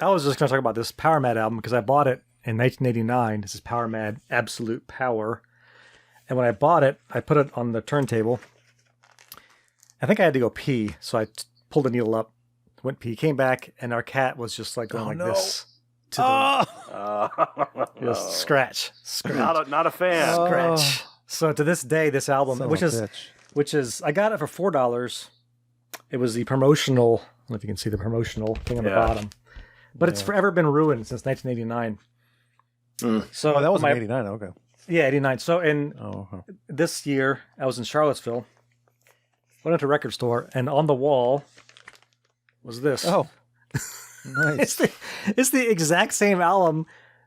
I was just going to talk about this Power Mad album because I bought it in 1989. This is Power Mad Absolute Power. And when I bought it, I put it on the turntable. I think I had to go pee, so I pulled the needle up, went pee, came back, and our cat was just like going this. To the, just scratch. Not a fan. Scratch. So to this day, this album, which is, I got it for $4. It was the promotional, I don't know if you can see the promotional thing on the bottom. But it's forever been ruined since 1989. So that was 89, okay. Yeah, 89. So this year, I was in Charlottesville, went into a record store, and on the wall was this. Oh, nice. It's the exact same album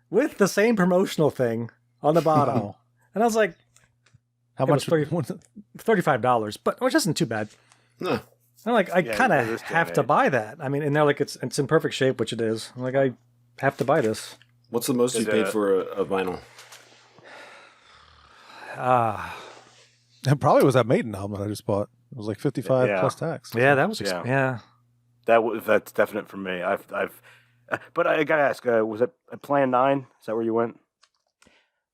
with the same promotional thing on the bottom. Wow. And I was like, how much? $35, but which isn't too bad. No. I'm like, I kind of have to buy that. I mean, and they're like, it's in perfect shape, which it is. I'm like, I have to buy this. What's the most you paid for a vinyl? It probably was that Maiden album that I just bought. It was like 55 plus tax. Yeah, that was That's definite for me. But I gotta ask, was it at Plan 9? Is that where you went?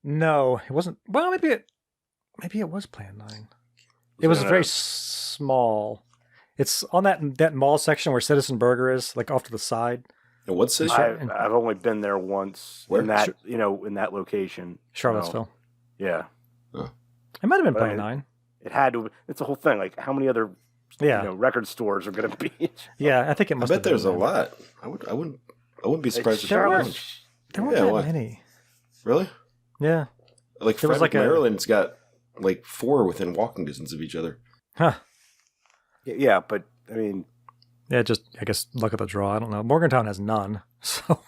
No, it wasn't. Well, maybe it was Plan 9. It was very small. It's on that mall section where Citizen Burger is, like off to the side. And what city? I've only been there once. Where? In that location. Charlottesville. Yeah. Oh. It might have been Plan 9. It had to. It's a whole thing. Like, how many other record stores are going to be? Yeah, I think it must. I bet there's a lot. I wouldn't be surprised if there weren't that many. Really? Yeah. Like Frederick, Maryland's got like 4 within walking distance of each other. Huh. Yeah, but I mean, I guess luck of the draw. I don't know. Morgantown has none. So.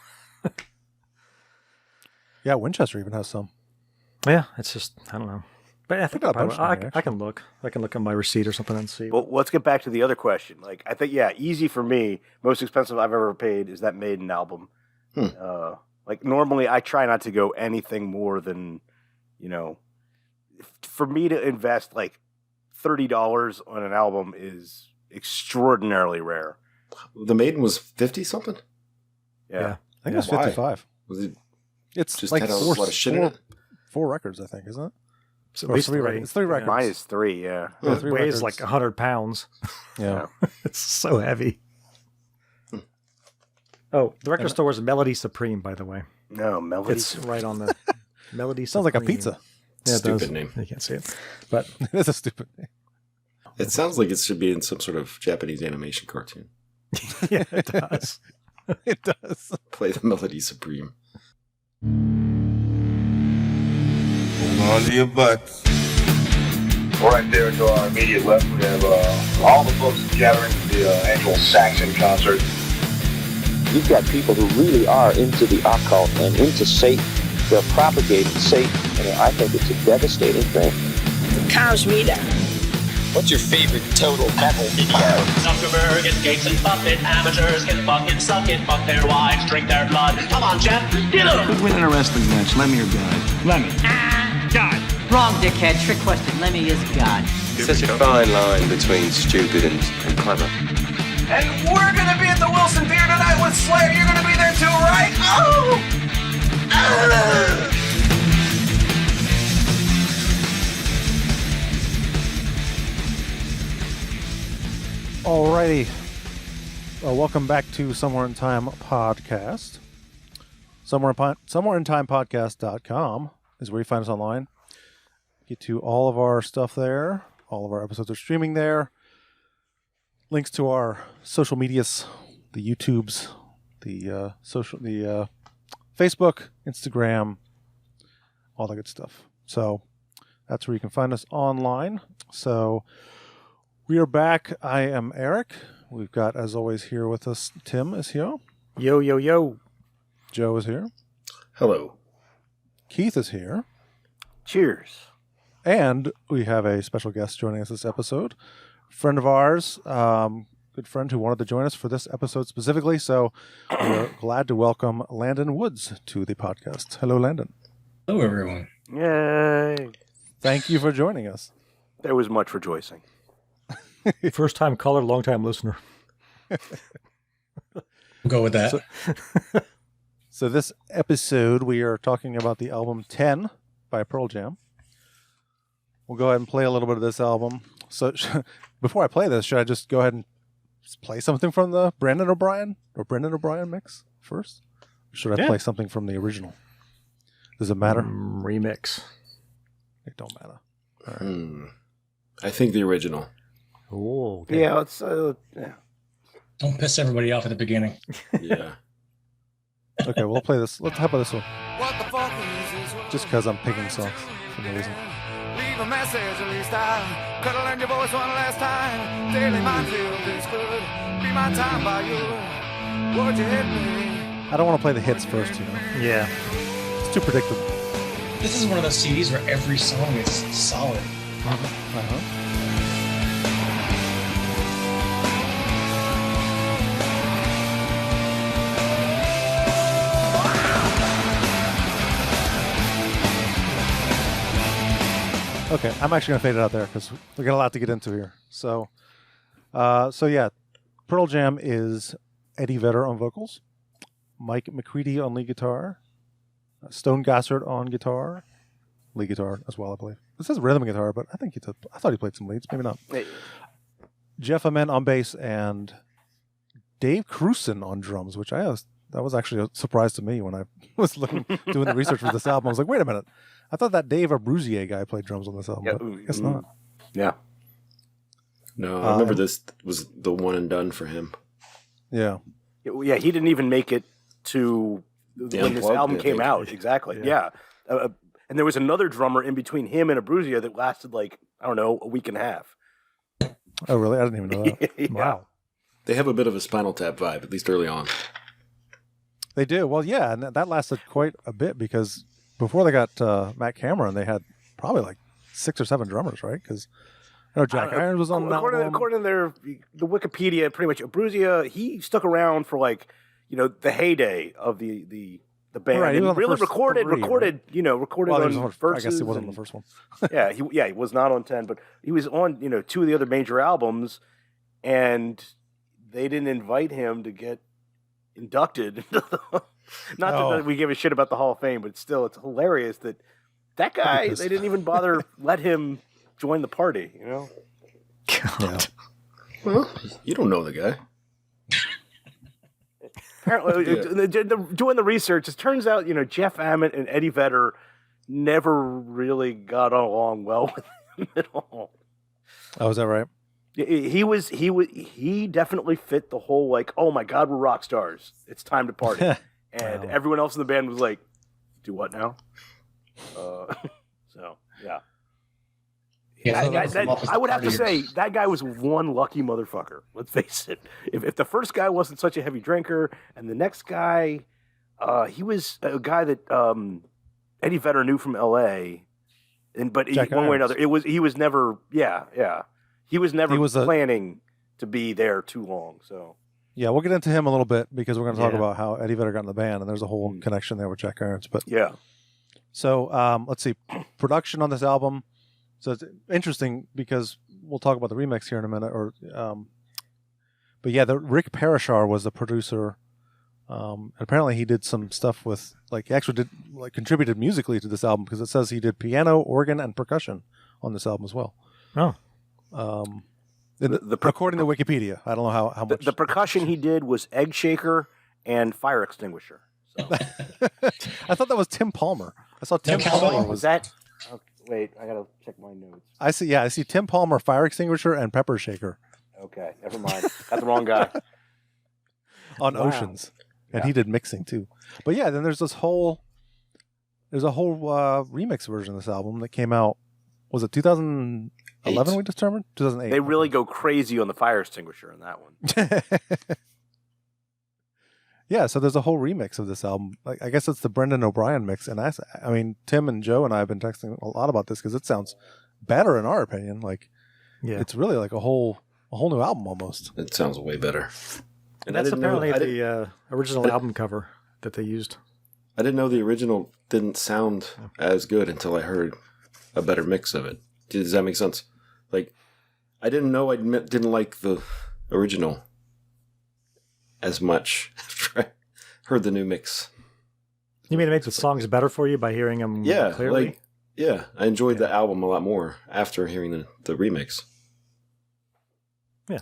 Yeah, Winchester even has some. Yeah, it's just I don't know. But I think I can look. I can look on my receipt or something and see. Well, let's get back to the other question. Like, I think, easy for me. Most expensive I've ever paid is that Maiden album. Like, normally I try not to go anything more than, for me to invest like $30 on an album is extraordinarily rare. The Maiden was 50 something. Yeah. I think it was 55. Was it? It's just like had a lot of shit in it. 4 records, I think, isn't it? It's at least 3 records. It's 3 records. Mine is 3, yeah. It weighs like 100 pounds. Yeah. It's so heavy. Oh, the record store was Melody Supreme, by the way. No, Melody. It's right on the Melody Sounds Supreme. like a pizza. Yeah, Stupid name. You can't see it. But it's a stupid name. It sounds like it should be in some sort of Japanese animation cartoon. Yeah, it does. It does. Play the Melody Supreme. Hold on to your butts. Right there to our immediate left, we have all the folks gathering for the annual Saxon concert. You've got people who really are into the occult and into Satan. They're propagating Satan, and I think it's a devastating thing. Cow's meat. What's your favorite total metal video? Zuckerberg is Gates and Buffett. Amateurs can fucking suck it. Fuck their wives, drink their blood. Come on, Jeff, get up! Who'd win in a wrestling match, Lemmy or God? Lemmy. God. Wrong, dickhead. Trick question. Lemmy is God. Such a fine line between stupid and clever. And we're gonna be at the Wilson Theater tonight with Slayer. You're gonna be there too, right? Oh! Alrighty. Well, welcome back to Somewhere in Time Podcast. Somewhereintimepodcast.com is where you find us online. Get to all of our stuff there. All of our episodes are streaming there. Links to our social medias, the YouTubes, the Facebook, Instagram, all that good stuff. So that's where you can find us online. So we are back. I am Eric. We've got, as always, here with us, Tim is here. Yo, yo, yo. Joe is here. Hello. Keith is here. Cheers. And we have a special guest joining us this episode. Friend of ours, good friend who wanted to join us for this episode specifically. So we're glad to welcome Landon Woods to the podcast. Hello, Landon. Hello, everyone. Yay. Thank you for joining us. There was much rejoicing. First time caller, long time listener. We'll go with that. So this episode, we are talking about the album 10 by Pearl Jam. We'll go ahead and play a little bit of this album. So before I play this, should I just go ahead and play something from the Brendan O'Brien mix first? Or should I play something from the original? Does it matter? Remix. It don't matter. All right. I think the original. Oh, okay. Yeah, let's. Don't piss everybody off at the beginning. Yeah. Okay, we'll play this. How about this one? Just because I'm picking songs for no reason. Leave a message, at least I could have learned your voice one last time. Daily minefield is good. Be my time by you. Would you hit me? I don't want to play the hits first, Yeah. It's too predictable. This is one of those CDs where every song is solid. Okay, I'm actually going to fade it out there because we got a lot to get into here. So yeah, Pearl Jam is Eddie Vedder on vocals, Mike McCready on lead guitar, Stone Gossard on guitar, lead guitar as well, I believe. It says rhythm guitar, but I thought he played some leads, maybe not. Jeff Ament on bass and Dave Cruson on drums, which that was actually a surprise to me when I was doing the research for this album. I was like, wait a minute. I thought that Dave Abruzzier guy played drums on this album, but I guess not. Yeah. No, I remember this was the one and done for him. Yeah. Yeah, he didn't even make it to when this album came out. Exactly. Yeah. And there was another drummer in between him and Abruzzier that lasted a week and a half. Oh, really? I didn't even know that. Yeah. Wow. They have a bit of a Spinal Tap vibe, at least early on. They do. Well, yeah, and that lasted quite a bit because before they got Matt Cameron, they had probably like 6 or 7 drummers, right? Because Jack Irons was on that album. According to the Wikipedia, pretty much Abruzzier, he stuck around for the heyday of the band. Right, and really recorded right? Recorded on Versus. I guess he wasn't on the first one. he was not on 10, but he was on 2 of the other major albums, and they didn't invite him to get inducted. Not that we give a shit about the Hall of Fame, but still, it's hilarious that guy, they didn't even bother let him join the party, God. Well, you don't know the guy. Apparently, doing the research, it turns out, Jeff Ament and Eddie Vedder never really got along well with him at all. Oh, is that right? He definitely fit the whole oh my God, we're rock stars. It's time to party. And everyone else in the band was like, do what now? So yeah. I would have to say that guy was one lucky motherfucker. Let's face it. If the first guy wasn't such a heavy drinker, and the next guy, he was a guy that Eddie Vedder knew from L.A. But one way or another, he was never he was never planning to be there too long. So yeah, we'll get into him a little bit because we're going to talk about how Eddie Vedder got in the band, and there's a whole connection there with Jack Irons. But yeah. So let's see, production on this album. So it's interesting because we'll talk about the remix here in a minute. But yeah, Rick Parashar was the producer. And apparently he did some stuff with he actually did contributed musically to this album because it says he did piano, organ, and percussion on this album as well. Oh. According to Wikipedia, I don't know how much. The percussion he did was egg shaker and fire extinguisher. So. I thought that was Tim Palmer. I saw Tim Palmer. Was that? Okay, wait, I gotta check my notes. I see Tim Palmer, fire extinguisher, and pepper shaker. Okay, never mind. Got the wrong guy. On Oceans, and he did mixing too. But yeah, then there's a whole remix version of this album that came out. Was it 2011? We determined 2008. They really go crazy on the fire extinguisher in that one. Yeah, so there's a whole remix of this album. I guess it's the Brendan O'Brien mix, and I mean, Tim and Joe and I have been texting a lot about this because it sounds better in our opinion. It's really like a whole new album almost. It sounds way better. And that's apparently the original album cover that they used. I didn't know the original didn't sound as good until I heard a better mix of it. Does that make sense? I didn't know I didn't like the original. as much after I heard the new mix. You mean it makes the songs better for you by hearing them clearly? I enjoyed the album a lot more after hearing the remix. Yeah.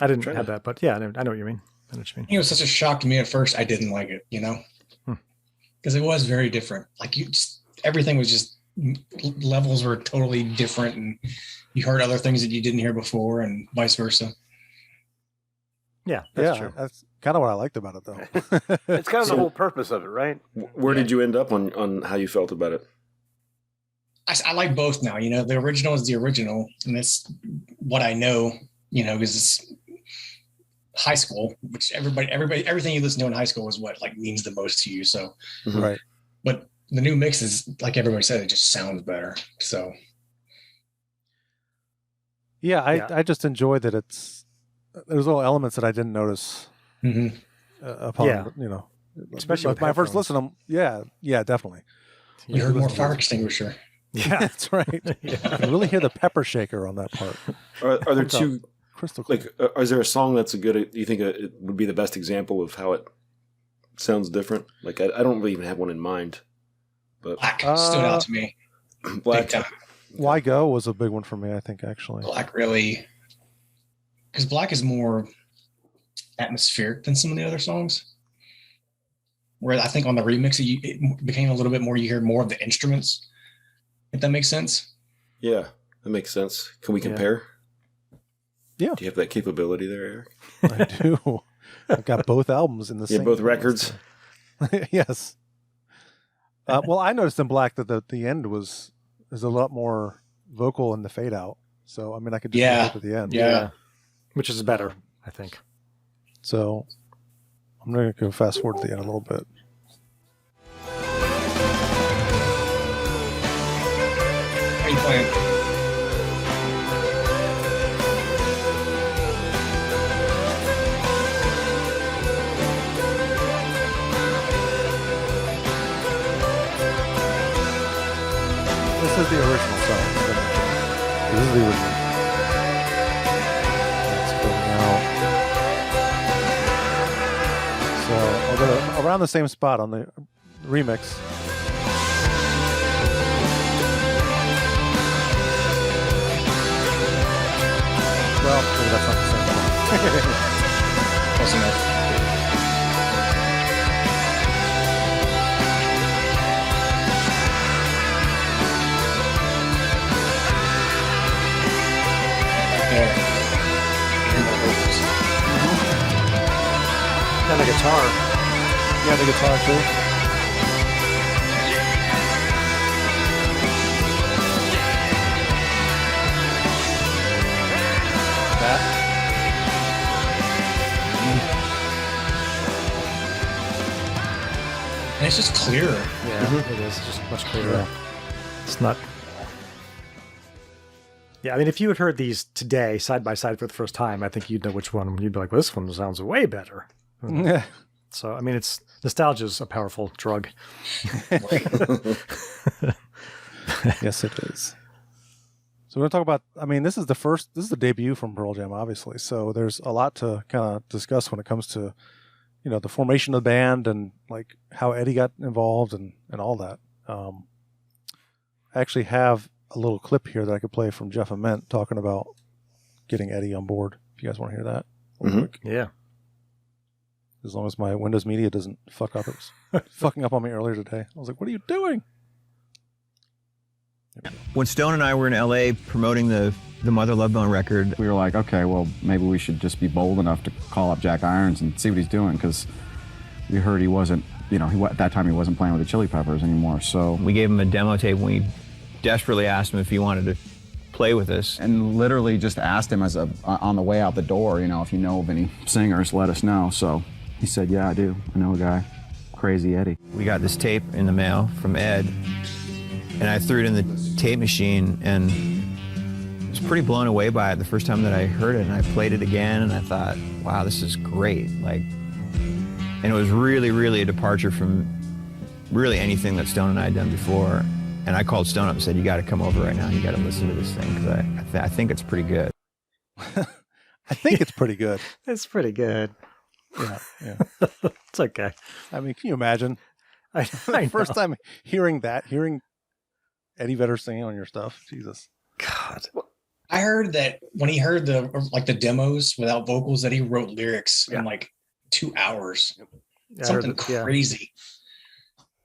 I didn't have that, but yeah, I know what you mean. I know what you mean. It was such a shock to me at first. I didn't like it, because it was very different. Like everything was just levels were totally different, and you heard other things that you didn't hear before, and vice versa. Yeah, that's true. That's kind of what I liked about it, though. It's kind of the whole purpose of it, right? Where did you end up on how you felt about it? I like both now. The original is the original, and that's what I know. Because it's high school, which everybody, everything you listen to in high school is what means the most to you. So, right. But the new mix is, like everybody said, it just sounds better. So, I just enjoy that there's little elements that I didn't notice upon, especially with my first listen to them. Yeah, definitely. You heard more fire extinguisher. Yeah, that's right. You can really hear the pepper shaker on that part. Are there two crystal clear? Is there a song that's you think it would be the best example of how it sounds different? I don't really even have one in mind. But Black stood out to me. Black. Why Go was a big one for me, I think, actually. Black really, because Black is more atmospheric than some of the other songs. Where I think on the remix, it became a little bit more, you hear more of the instruments, if that makes sense. Yeah, that makes sense. Can we compare? Yeah. Do you have that capability there, Eric? I do. I've got both albums in the same. Both records? Yes. Well, I noticed in Black that the end is a lot more vocal in the fade out. So, I mean, I could just go to the end. Yeah. Which is better, I think. So, I'm going to go fast forward to the end a little bit. How you playing? This is the original song. This is the original. It's going out. So I'll go around the same spot on the remix. Well, maybe that's not the same one. Close enough. And the guitar. Yeah, the guitar too. That. And it's just clearer. Yeah, it is. It's just much clearer. Yeah. It's not. Yeah, I mean, if you had heard these today, side by side for the first time, I think you'd know which one. You'd be like, well, this one sounds way better. Yeah. So, I mean, nostalgia's a powerful drug. Yes, it is. So we're going to talk about, I mean, this is the debut from Pearl Jam, obviously. So there's a lot to kind of discuss when it comes to, the formation of the band and like how Eddie got involved and all that. I actually have a little clip here that I could play from Jeff Ament talking about getting Eddie on board. If you guys want to hear that. Quick. Yeah. As long as my Windows Media doesn't fuck up. It was fucking up on me earlier today. I was like, what are you doing? When Stone and I were in LA promoting the Mother Love Bone record, we were like, okay, well, maybe we should just be bold enough to call up Jack Irons and see what he's doing, because we heard he wasn't, at that time he wasn't playing with the Chili Peppers anymore. So we gave him a demo tape and we desperately asked him if he wanted to play with us. And literally just asked him on the way out the door, if you know of any singers, let us know. So he said, yeah, I do. I know a guy, Crazy Eddie. We got this tape in the mail from Ed, and I threw it in the tape machine, and I was pretty blown away by it the first time that I heard it, and I played it again, and I thought, wow, this is great. And it was really, really a departure from really anything that Stone and I had done before. And I called Stone up and said, you got to come over right now. You got to listen to this thing, because I think it's pretty good. I think it's pretty good. It's pretty good. Yeah. It's okay. I mean, can you imagine? I First time hearing Eddie Vedder singing on your stuff. Jesus. God. I heard that when he heard the demos without vocals, that he wrote lyrics in like 2 hours. Yeah, Something crazy.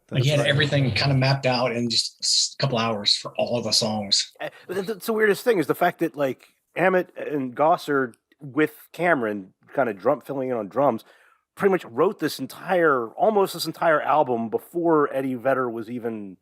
Like he had everything kind of mapped out in just a couple hours for all of the songs. That's the weirdest thing is the fact that like Amit and Gosser with Cameron kind of filling in on drums pretty much wrote almost this entire album before Eddie Vedder was even,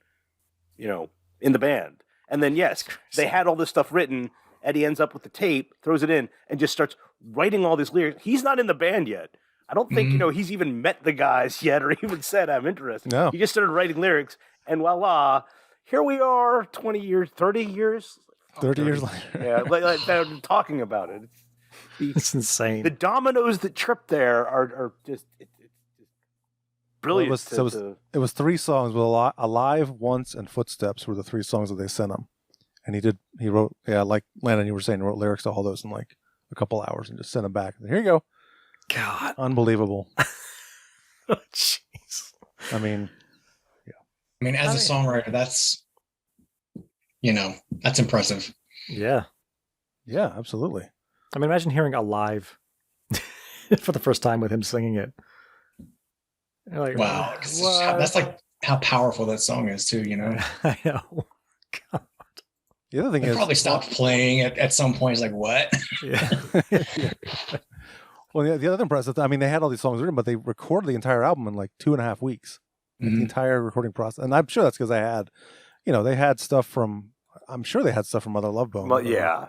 in the band. And then, yes, they had all this stuff written. Eddie ends up with the tape, throws it in, and just starts writing all these lyrics. He's not in the band yet. I don't think, he's even met the guys yet or even said, I'm interested. No. He just started writing lyrics, and voila, here we are 20 years, 30 years? 30 years later. Yeah, like they're talking about it. It's insane. The dominoes that trip there are just brilliant. It was 3 songs. Well, Alive, Once, and Footsteps were the 3 songs that they sent him. And he wrote, like Landon, you were saying, he wrote lyrics to all those in like a couple hours and just sent them back. And here you go. God. Unbelievable. Oh, jeez. I mean, as a songwriter, that's impressive. Yeah. Yeah, absolutely. I mean, imagine hearing Alive for the first time with him singing it. You're like, wow. That's like how powerful that song is too, I know. God. The other thing is probably stopped playing at some point. It's like, what? Yeah. Well, the other impressive thing, I mean, they had all these songs written, but they recorded the entire album in like 2.5 weeks. The entire recording process. And I'm sure that's because they had stuff from Mother Love Bone. Well, yeah.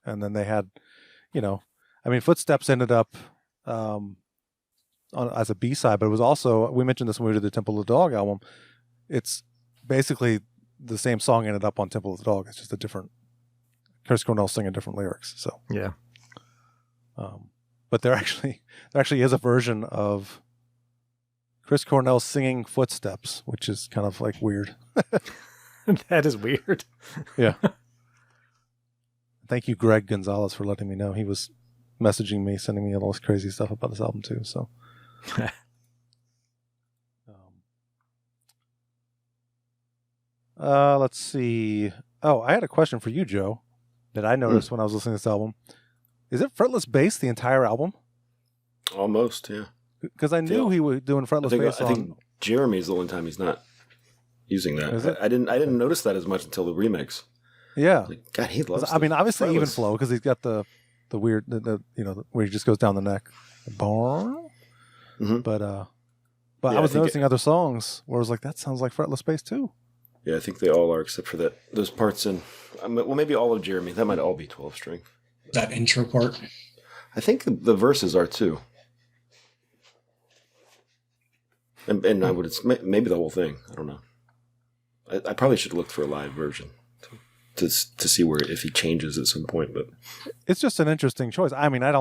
And then they had, Footsteps ended up as a B-side, but it was also, we mentioned this when we did the Temple of the Dog album. It's basically the same song ended up on Temple of the Dog. It's just a different, Chris Cornell singing different lyrics. So yeah. But there actually is a version of Chris Cornell singing Footsteps, which is kind of like weird. That is weird. Yeah. Thank you, Greg Gonzalez, for letting me know. He was messaging me, sending me all this crazy stuff about this album too. So, let's see. Oh, I had a question for you, Joe, that I noticed when I was listening to this album. Is it fretless bass the entire album? Almost, yeah. Because I knew he was doing fretless bass. I think Jeremy's the only time he's not using that. I didn't notice that as much until the remix. Yeah. Like, God, he loves. I mean, obviously even flow because he's got the weird where he just goes down the neck. But I was noticing other songs where I was like, that sounds like fretless bass too. Yeah, I think they all are except for those parts in. Well, maybe all of Jeremy. That might all be 12-string. That intro part. I think the verses are too. And I would maybe the whole thing. I don't know. I probably should have looked for a live version to see if he changes at some point. But it's just an interesting choice. I mean, I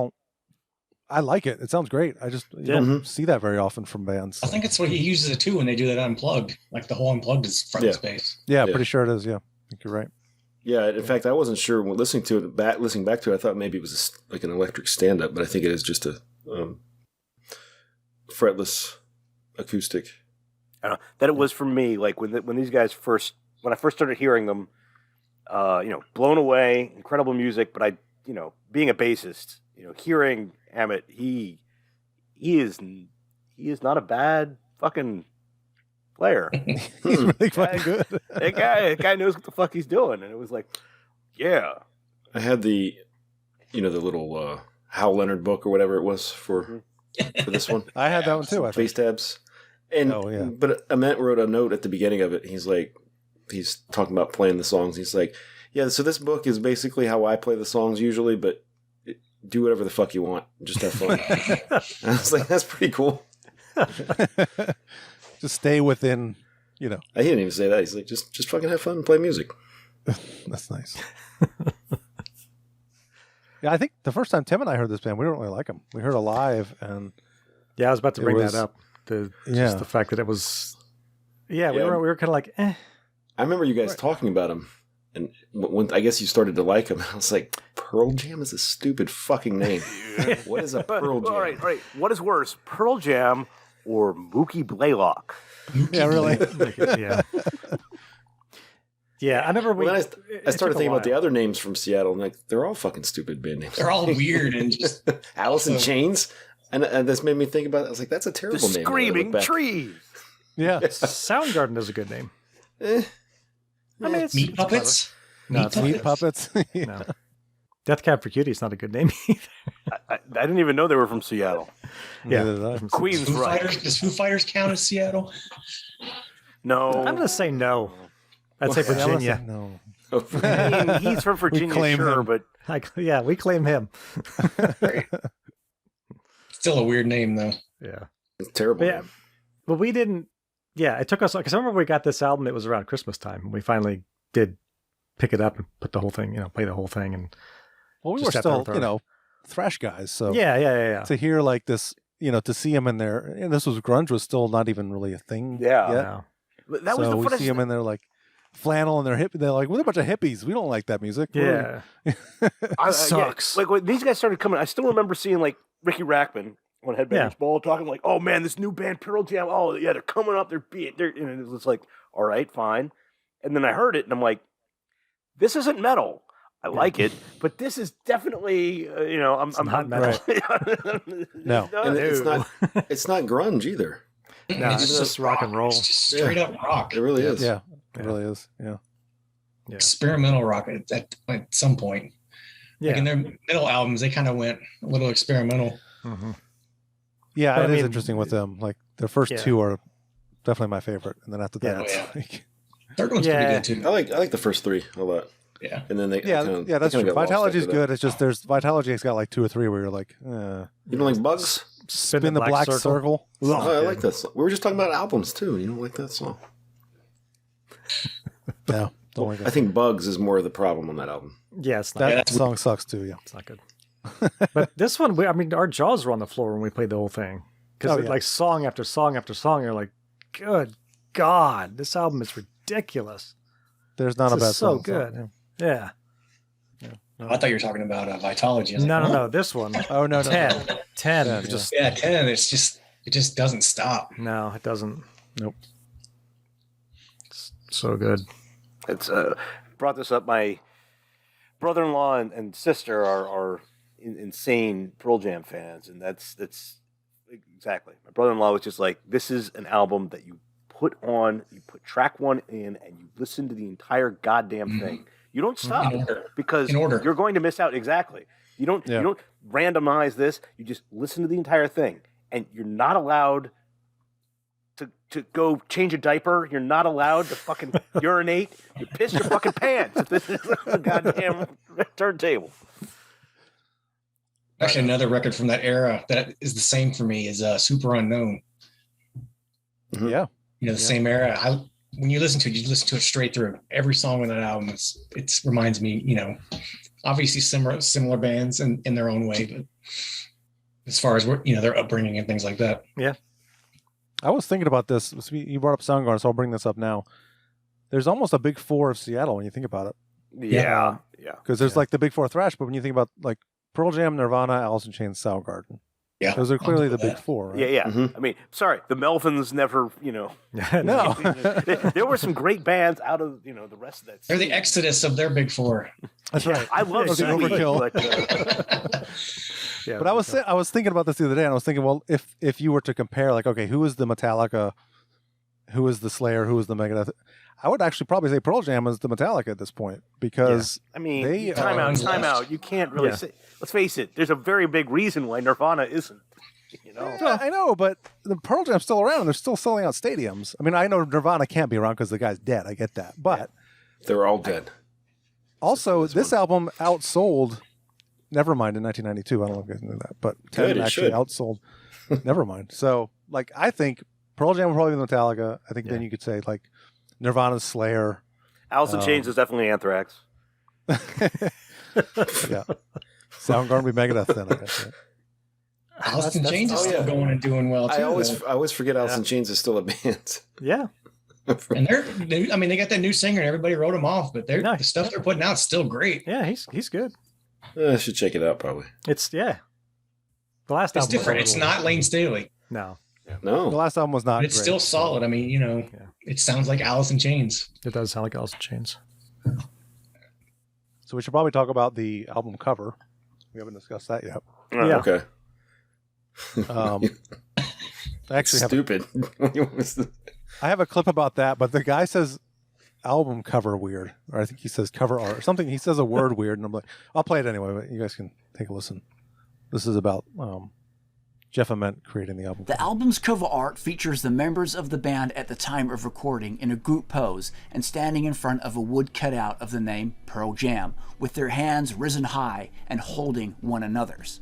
like it. It sounds great. I just don't see that very often from bands. I think it's what he uses it too when they do that unplugged. Like the whole unplugged is fretless bass. Yeah, pretty sure it is. Yeah, I think you're right. Yeah, in fact, I wasn't sure when listening back to it. I thought maybe it was like an electric stand-up, but I think it is just a fretless acoustic. I don't know. That it was for me. Like when these guys when I first started hearing them, blown away, incredible music. But being a bassist, hearing Amit, he is not a bad fucking player. He's really fucking good. That guy knows what the fuck he's doing, and it was like, yeah. I had the little Hal Leonard book or whatever it was for this one. I had that one too. Bass tabs, but Amit wrote a note at the beginning of it. He's talking about playing the songs. He's like, yeah, so this book is basically how I play the songs usually, but do whatever the fuck you want. Just have fun. I was like, that's pretty cool. Just stay within, He didn't even say that. He's like, just fucking have fun and play music. That's nice. Yeah, I think the first time Tim and I heard this band, we didn't really like them. We heard Alive, and I was about to bring that up. Just the fact that it was, we were kind of like, eh. I remember you guys talking about them, And when I guess you started to like them, I was like, Pearl Jam is a stupid fucking name. What is a Pearl Jam? All right. What is worse, Pearl Jam or Mookie Blaylock? Yeah, really. Yeah. Yeah, I remember I started thinking about the other names from Seattle, and like they're all fucking stupid band names. They're all weird and just Alice in Chains, and this made me think about it. I was like, that's a terrible The name. Screaming Trees. Yeah, Soundgarden is a good name. I mean, it's Meat Puppets. No, it's Meat Puppets. No. Death Cab for Cutie is not a good name either. I didn't even know they were from Seattle. Yeah, Queens, right? Does Foo Fighters count as Seattle? No, I'm gonna say no. I'd say Virginia. No. I mean, he's from Virginia, claim sure, him. but Yeah, we claim him. Still a weird name though. Yeah, it's terrible. But, but we didn't. Yeah, it took us because I remember we got this album. It was around Christmas time. And we finally did pick it up and put the whole thing, play the whole thing. And Well, we just were sat there still, with our- thrash guys. So yeah. to hear like this, to see him in there, and this was grunge was still not even really a thing. Yeah. yet. No. But that was So the we funnest. see him in there like flannel and they're like, we're a bunch of hippies. We don't like that music. Yeah. Sucks. Like when these guys started coming, I still remember seeing like Ricky Rackman on Headbangers Ball talking like, "Oh man, this new band Pearl Jam. Oh yeah, they're coming up. And it was like, all right, fine." And then I heard it, and I'm like, "This isn't metal. I like it, but this is definitely, I'm not metal. No. And it's not grunge either. No, it's just rock and roll. It's just straight up rock. It really is. Yeah, it really is. Yeah. Experimental rock at some point. Yeah. Like in their middle albums, they kind of went a little experimental. Mm-hmm. Yeah, But it I is mean, interesting with them. Like their first two are definitely my favorite, and then after that, it's like Third one's pretty good too. I like the first three a lot. Yeah. And then that's true. Vitalogy is good. It's just Vitalogy's got like 2 or 3 where you're like, You don't like Bugs? Spin the Black Circle. Oh, I like that song. We were just talking about albums too. You don't like that song? No, don't like that. I think Bugs is more of the problem on that album. Yeah, it's not. That song sucks too. Yeah, it's not good. But this one, our jaws were on the floor when we played the whole thing because like song after song after song, you're like, "Good God, this album is ridiculous." There's not a bad so song. good. Yeah. I thought you were talking about Vitalogy. I was No, like, no, this one. Oh no, 10. 10. Yeah. Just 10. It just doesn't stop. no, it doesn't. Nope. It's so good. It's brought this up. My brother-in-law and sister are insane Pearl Jam fans, and that's exactly. My brother-in-law was just like, "This is an album that you put track 1 in, and you listen to the entire goddamn thing. You don't stop because you're going to miss out." Exactly. You don't randomize this. You just listen to the entire thing, and you're not allowed to go change a diaper. You're not allowed to fucking urinate. You piss your fucking pants. This is a goddamn turntable. Actually, another record from that era that is the same for me is Super Unknown. Mm-hmm. Yeah. The same era. When you listen to it, you listen to it straight through. Every song on that album it reminds me, obviously similar bands in their own way, but as far as their upbringing and things like that. Yeah. I was thinking about this. You brought up Soundgarden, so I'll bring this up now. There's almost a big 4 of Seattle when you think about it. Yeah. Because there's like the big 4 thrash, but when you think about like Pearl Jam, Nirvana, Alice in Chains, Soundgarden. Yeah. Those are clearly the big 4, right? Yeah. Mm-hmm. I mean, sorry, the Melvins never, No. there were some great bands out of, the rest of that They're scene. the exodus of their big 4. That's right. I love Okay, Sweet, Overkill. but, But I was thinking about this the other day, and I was thinking, well, if you were to compare, like, okay, who is the Metallica, who is the Slayer, who is the Megadeth? I would actually probably say Pearl Jam is the Metallica at this point because I mean, they time out. You can't really say. Let's face it. There's a very big reason why Nirvana isn't. Yeah, I know, but the Pearl Jam's still around. They're still selling out stadiums. I mean, I know Nirvana can't be around because the guy's dead. I get that, but they're all dead. Also, this album outsold. Nevermind in 1992. I don't know if you guys knew that, but 10 actually outsold Nevermind. So, like, I think Pearl Jam would probably be Metallica. I think then you could say like Nirvana's Slayer. Alice in Chains is definitely Anthrax. Yeah, Soundgarden would be Megadeth then. I guess. Right? Alice in Chains is still going and doing well too. I always forget Alice in Chains is still a band. Yeah. And they got that new singer and everybody wrote him off, but the stuff they're putting out is still great. Yeah, he's good. I should check it out probably. The last album. It's different. It's not Lane Staley. No. The last album was not. But it's still solid. I mean, it sounds like Alice in Chains. It does sound like Alice in Chains. So we should probably talk about the album cover. We haven't discussed that yet. Yeah. Okay. I actually stupid. I have a clip about that, but the guy says album cover weird, or I think he says cover art or something. He says a word weird, and I'm like, I'll play it anyway. But you guys can take a listen. This is about Jeff Ament creating the album. The album's cover art features the members of the band at the time of recording in a group pose and standing in front of a wood cutout of the name Pearl Jam, with their hands risen high and holding one another's.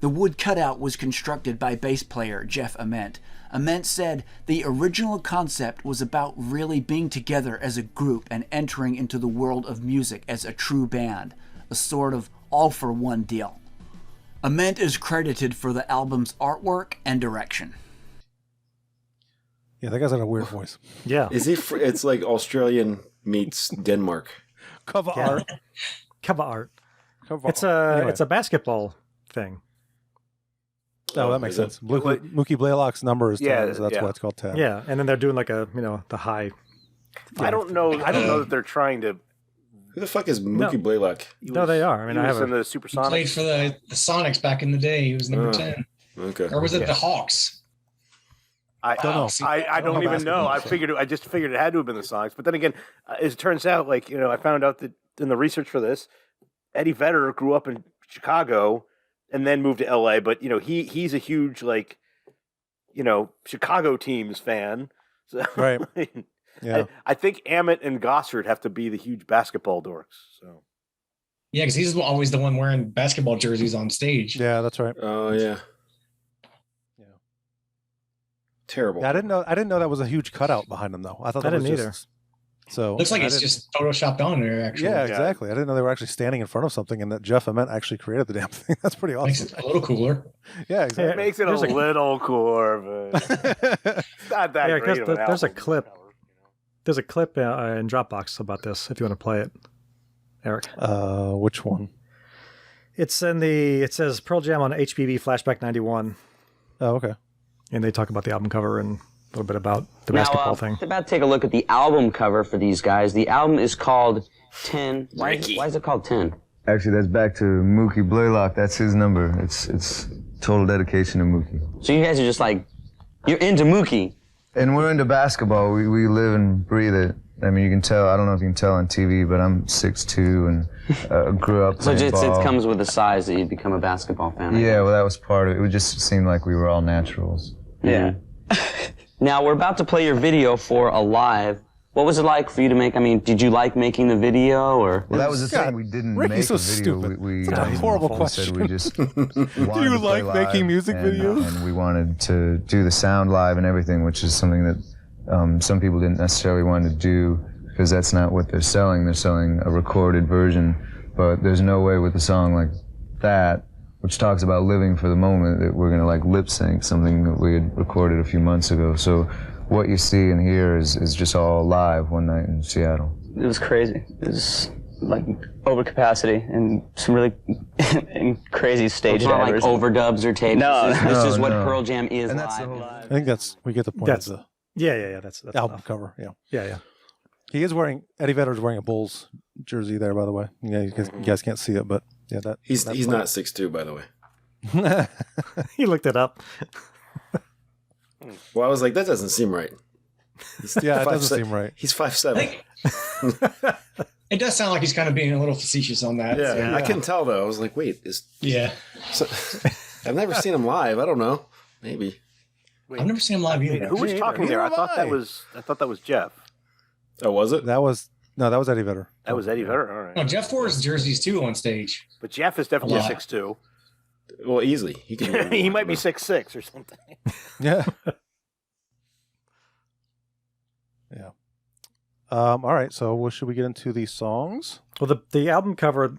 The wood cutout was constructed by bass player Jeff Ament. Ament said the original concept was about really being together as a group and entering into the world of music as a true band, a sort of all-for-one deal. Ament is credited for the album's artwork and direction. Yeah, that guy's got a weird voice. Yeah. Is he? It's like Australian meets Denmark. Cover art. Cover art. It's Anyway. a basketball thing. Oh, that makes sense. Mookie Blaylock's number is 10, so that's why it's called 10. Yeah, and then they're doing like the high. I don't know that they're trying to. Who the fuck is Mookie Blaylock? No, they are. I mean, I have in the He Supersonics. played for the Sonics back in the day. He was number 10. Okay. Or was it the Hawks? I don't know. I don't even know. I just figured it had to have been the Sonics. But then again, as it turns out, I found out that in the research for this, Eddie Vedder grew up in Chicago and then moved to LA. But he's a huge Chicago teams fan. So, Right. Yeah. I think Ament and Gossard have to be the huge basketball dorks. So. Yeah, because he's always the one wearing basketball jerseys on stage. Yeah, that's right. Oh yeah. Terrible. Yeah, I didn't know that was a huge cutout behind him though. I thought I that was didn't either. just so Looks like it's just photoshopped on there, actually. Yeah, exactly. I didn't know they were actually standing in front of something and that Jeff Ament actually created the damn thing. That's pretty awesome. Makes it a little cooler. Yeah, exactly. It makes it a little cooler, but it's not that Yeah, great of an there's a album. clip. There's a clip in Dropbox about this. If you want to play it, Eric. Which one? It says Pearl Jam on HBB Flashback 91. Oh, okay. And they talk about the album cover and a little bit about the basketball thing. About to take a look at the album cover for these guys. The album is called 10. Why is it called 10? Actually, that's back to Mookie Blaylock. That's his number. It's total dedication to Mookie. So you guys are just you're into Mookie. And we're into basketball. We live and breathe it. I mean, you can tell. I don't know if you can tell on TV, but I'm 6'2" and grew up So playing ball. it comes with the size that you become a basketball fan. Yeah, well, that was part of it. It just seemed like we were all naturals. Yeah. Now, we're about to play your video for Alive. What was it like for you to make? I mean, did you like making the video, or? Well, that was the thing. We didn't Ricky's make so a video. stupid. We Such a horrible said question. we just Do you like making music videos? And we wanted to do the sound live and everything, which is something that some people didn't necessarily want to do because that's not what they're selling. They're selling a recorded version, but there's no way with a song like that, which talks about living for the moment, that we're gonna lip sync something that we had recorded a few months ago. So what you see and hear is just all live one night in Seattle. It was crazy. It was over capacity and some really crazy stage divers. It's not overdubs or tapes. No, this is what Pearl Jam is live. I think we get the point. That's of the yeah. That's album enough. cover. Yeah. Yeah. He is Eddie Vedder's wearing a Bulls jersey there, by the way. Yeah, you guys can't see it, but yeah, He's not 6'2", by the way. He looked it up. Well, I was like, that doesn't seem right. Yeah, it doesn't seem right. He's 5'7". It does sound like he's kind of being a little facetious on that. Yeah, so. I couldn't tell though. I was like, wait, I've never seen him live. I don't know. Maybe. I've never seen him live either. Who was talking there? I thought that was Jeff. Oh, was it? That was Eddie Vedder. That was Eddie Vedder. All right. No, Jeff wears jerseys too on stage. But Jeff is definitely A lot. 6'2". Well, easily. He can. He might be 6'6" or something. Yeah. Yeah. All right. So, should we get into the songs? Well, the album cover,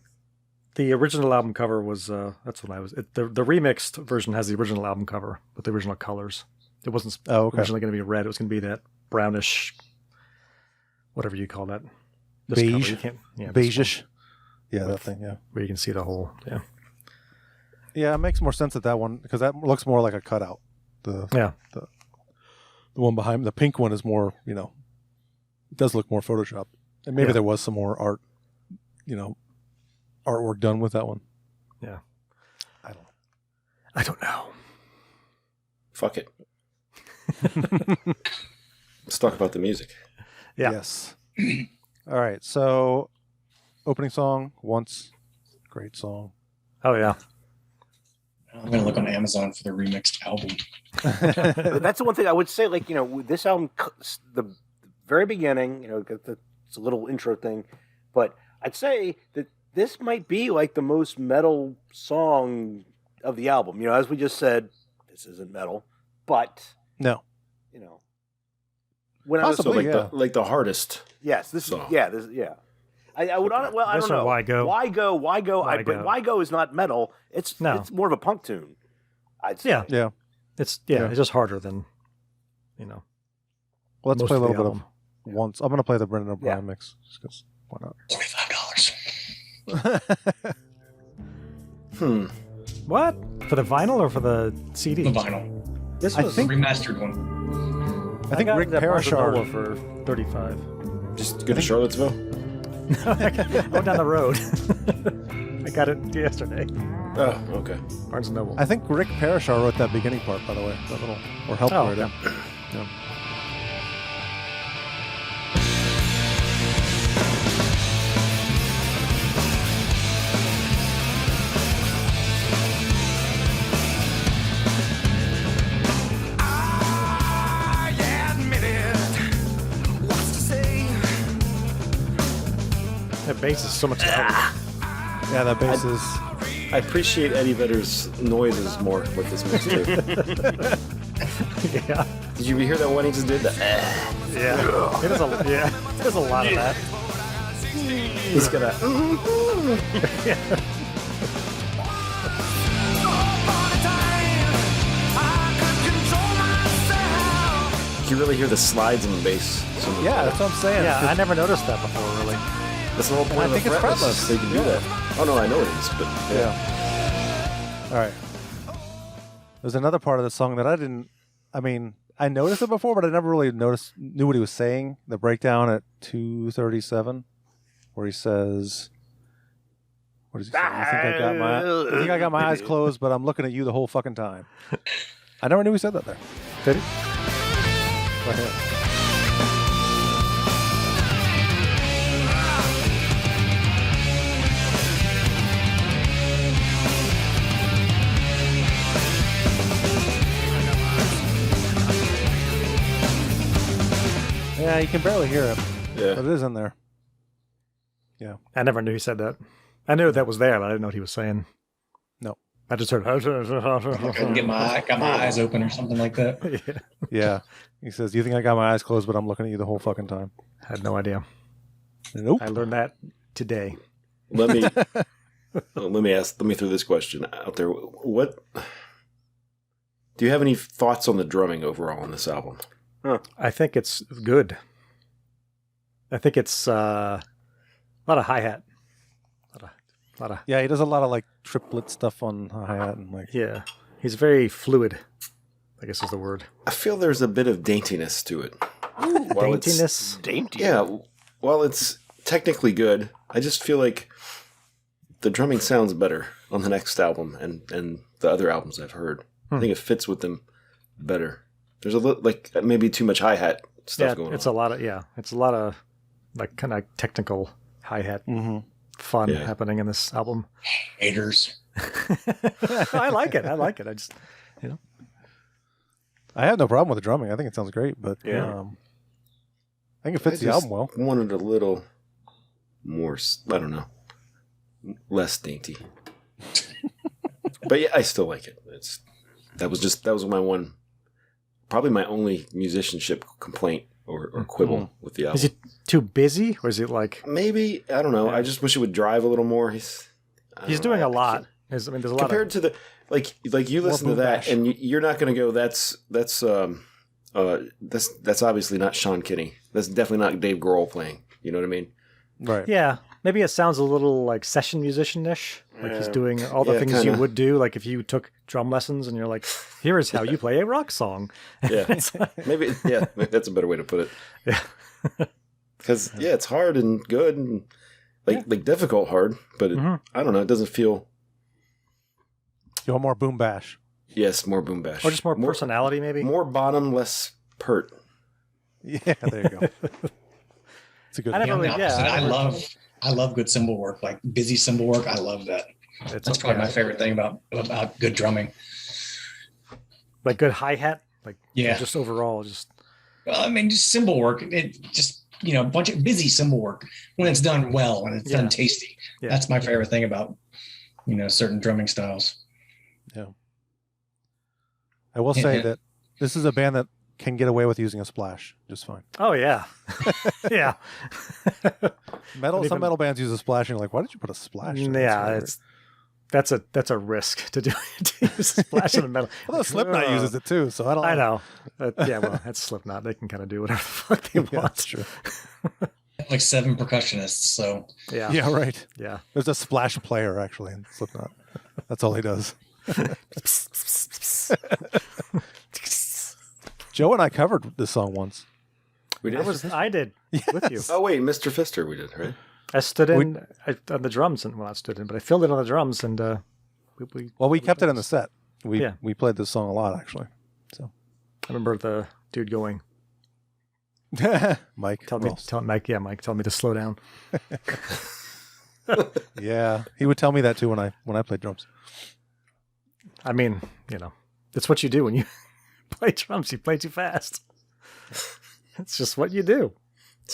the original album cover was that's when I was. The remixed version has the original album cover with the original colors. It wasn't originally going to be red. It was going to be that brownish whatever you call that. Beige. Yeah, beige-ish. Yeah, that thing, yeah. Where you can see the whole, yeah. Yeah, it makes more sense at that one because that looks more like a cutout. The one behind the pink one is more, it does look more Photoshop. And maybe there was some more art, artwork done with that one. Yeah. I don't know. Fuck it. Let's talk about the music. Yeah. Yes. All right. So, opening song, Once. Great song. Oh, yeah. I'm going to look on Amazon for the remixed album. That's the one thing I would say, this album, the very beginning, it's a little intro thing, but I'd say that this might be like the most metal song of the album. As we just said, this isn't metal, but no, when possibly, I was like the hardest. Yes, this song. I would. Well, I don't know. Why Go? Why Go? Go. Why Go is not metal. It's more of a punk tune. I'd say. Yeah. It's just harder than, Well, let's play a little bit of Once. I'm going to play the Brendan O'Brien mix just because why not? $45. What? For the vinyl or for the CD? The vinyl. This I was think remastered one. I think got Rick that Parashar for $35. Just go to Charlottesville. I went down the road. I got it yesterday. Oh, okay. Barnes & Noble. I think Rick Parashar wrote that beginning part, by the way. That little, or helped write it. Yeah. That bass is so much louder. Yeah, that bass is... I appreciate Eddie Vedder's noises more with this mix too. Yeah. Did you hear that one he just did? Yeah. There's a lot of that. He's gonna. You can really hear the slides in the bass. Yeah, that's what I'm saying. Yeah, I never noticed that before, really. That's the whole point I of think the it's fretless. fretless. They can do that. Oh no, I know it is, but yeah. All right. There's another part of the song that I noticed it before, but I never really knew what he was saying. The breakdown at 2:37, where he says, "What does he say? You think I got my eyes closed, but I'm looking at you the whole fucking time." I never knew he said that there. Did he? Right here. Yeah, you can barely hear it. Yeah. But it is in there. Yeah. I never knew he said that. I knew that was there, but I didn't know what he was saying. No. I just heard. I couldn't get my eyes open or something like that. Yeah. He says, "You think I got my eyes closed, but I'm looking at you the whole fucking time." I had no idea. Nope. I learned that today. let me throw this question out there. What do you have any thoughts on the drumming overall on this album? I think it's good. I think it's a lot of hi-hat. A lot of Yeah, he does a lot of like triplet stuff on hi-hat and like. Yeah, he's very fluid, I guess is the word. I feel there's a bit of daintiness to it. Daintiness? Dainty? Yeah, while it's technically good, I just feel like the drumming sounds better on the next album and the other albums I've heard. I think it fits with them better. There's a little, like, maybe too much hi-hat stuff going on. It's a lot of like kind of technical hi-hat fun happening in this album. Haters. I like it. I just, I have no problem with the drumming. I think it sounds great, but I think it fits the album well. I wanted a little more, I don't know, less dainty. But yeah, I still like it. That was my probably my only musicianship complaint or quibble with the album. Is it too busy, or is it like maybe? I don't know. I just wish it would drive a little more. He's doing a lot. There's a lot compared to the like you listen to that and you're not going to go. That's that's obviously not Sean Kinney. That's definitely not Dave Grohl playing. You know what I mean? Right. Yeah. Maybe it sounds a little like session musician-ish. Like he's doing all the things kinda. you would do. Like if you took drum lessons and you're like, here is how you play a rock song. Yeah. maybe that's a better way to put it. Yeah. Because it's hard and good and like difficult hard, but I don't know. It doesn't feel. You want more boom bash? Yes, more boom bash, or just more personality, maybe. More bottom, less pert. Yeah, there you go. It's a good. I love good cymbal work, like busy cymbal work. I love that. That's probably my favorite thing about good drumming. Like good hi-hat, like yeah, just overall, just. Well, I mean, just cymbal work. It just a bunch of busy cymbal work when it's done well and it's done tasty. Yeah. That's my favorite thing about certain drumming styles. Yeah. I will say that this is a band that can get away with using a splash just fine. Oh yeah, yeah. Some metal bands use a splash, and you're like, why did you put a splash? Yeah, that's a risk to do to use a splash in the metal. Although Slipknot uses it too, so I don't. I know. Yeah, well, that's Slipknot. They can kind of do whatever the fuck they want. That's true. Like 7 percussionists, so yeah, yeah, right. Yeah, there's a splash player actually in Slipknot. That's all he does. Joe and I covered this song once. We did. I did with you. Oh wait, Mr. Fister, we did, right? I stood in on the drums, and not stood in, but I filled in on the drums, and we kept it in the set. We played this song a lot actually. So I remember the dude going, Mike, tell me to slow down. Yeah, he would tell me that too when I played drums. I mean, it's what you do when you play drums. You play too fast. It's just what you do.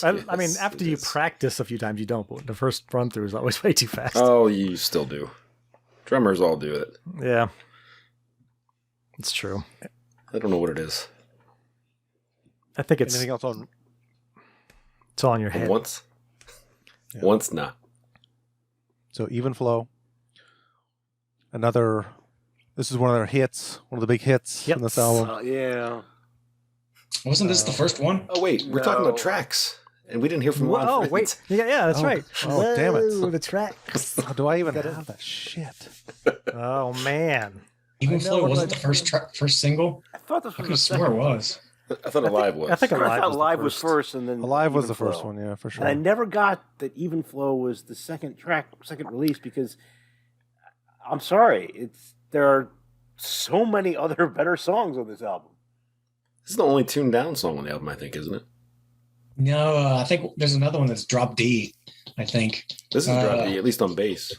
I mean, after you practice a few times, you don't. But the first run through is always way too fast. Oh, you still do. Drummers all do it. Yeah, it's true. I don't know what it is. I think it's anything else on. It's all in your head. Once, once not. So even flow. This is one of their hits, one of the big hits in this album. Yeah. Wasn't this the first one? Oh wait, we're talking about tracks, and we didn't hear from one. Oh wait, yeah, that's right. Oh damn it! The tracks. How do I even have that shit? Oh man. Even flow wasn't the first single. I thought this was. I could have swore it was. I thought Alive was. I think Alive was first, and then Alive was Even the first Flow. one, yeah, for sure. And I never got that Even Flow was the second release because I'm sorry, there are so many other better songs on this album. This is the only tuned down song on the album, I think, isn't it? No, I think there's another one that's drop D. I think this is drop D, at least on bass.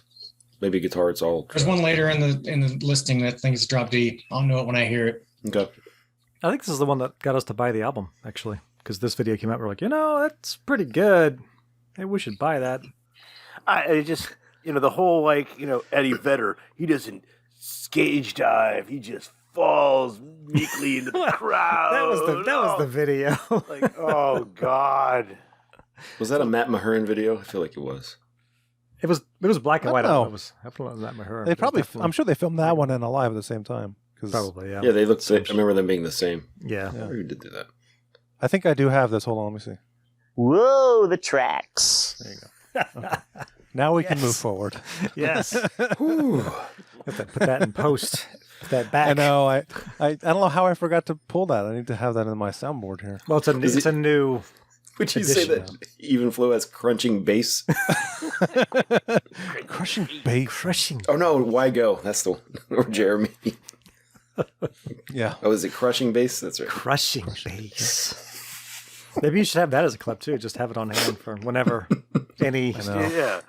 Maybe guitar, it's all. There's one later in the listing that thinks drop D. I'll know it when I hear it. Okay. I think this is the one that got us to buy the album, actually, because this video came out. We're like, that's pretty good. Maybe we should buy that. I just, the whole Eddie Vedder. He doesn't stage dive. He just falls meekly into the crowd. that was the video. Like, oh God. Was that a Matt Mahurin video? I feel like it was. It was black and white. know. It was Matt Mahurin. They probably. I'm sure they filmed that one and Alive at the same time. Probably, yeah. Yeah, they looked. I remember them being the same. Yeah. Who did do that? I think I do have this. Hold on, let me see. Whoa, the tracks. There you go. Okay. Now we can move forward. Yes. Have to put that in post. Put that back. I know. I don't know how I forgot to pull that. I need to have that in my soundboard here. Well, it's a new. Would you say that Even Flow has crunching bass? Crushing bass. Crushing. Oh no, Why Go? That's the one. Or Jeremy. Yeah. Oh, is it crushing bass? That's right. Crushing bass. Maybe you should have that as a clip too. Just have it on hand for whenever any. Yeah.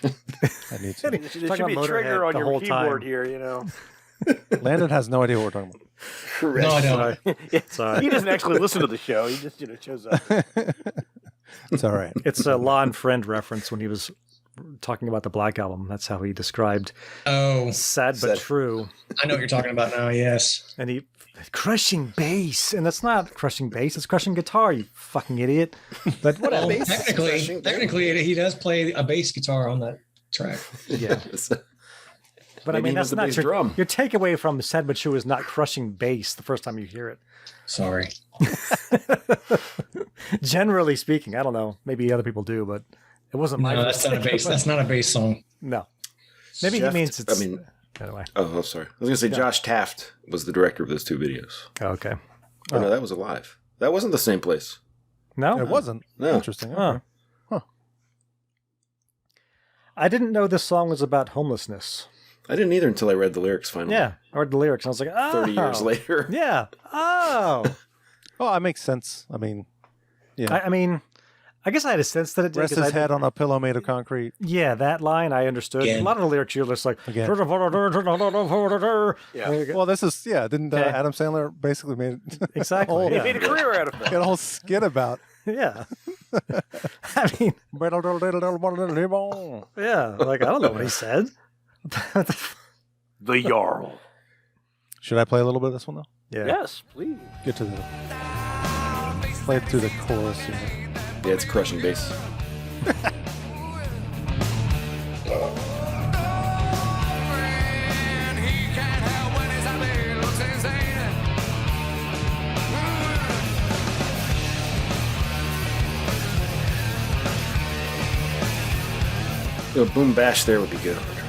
I need to. There should be a trigger on your keyboard here, Landon has no idea what we're talking about. No, I don't. Sorry. He doesn't actually listen to the show. He just shows up. It's all right. It's a Law and Friend reference when he was talking about the Black Album. That's how he described Sad But True. I know what you're talking about now, yes. And he crushing bass. And that's not crushing bass, it's crushing guitar, you fucking idiot. But whatever. Well, technically he does play a bass guitar on that track. Yeah. But Maybe I mean, that's the not bass your, drum. your takeaway from Sad But True is not crushing bass the first time you hear it. Sorry. Generally speaking, I don't know. Maybe other people do, but it wasn't my. No, that's not a bass. That's not a bass song. No. Maybe he means it's. Anyway. Oh, sorry. I was going to say Josh Taft was the director of those 2 videos. Okay. Oh, no, that was Alive. That wasn't the same place. No? It wasn't. No. Interesting. Huh. I didn't know this song was about homelessness. I didn't either until I read the lyrics finally. Yeah, I read the lyrics and I was like, oh. 30 years later. Yeah. Oh. Well, that makes sense. I mean, yeah. I mean, I guess I had a sense that it did. Rest his head on a pillow made of concrete. Yeah, that line I understood. Again. A lot of the lyrics you're just like, Again. yeah. Well, this is, didn't Adam Sandler basically made Exactly. He made a career out of it. Get a whole skit about. Yeah. I mean, yeah, like, I don't know what he said. The Jarl. Should I play a little bit of this one, though? Yeah. Yes, please. Get to the... Play it through the chorus here. Yeah, it's crushing bass. A boom bash there would be good on the drums.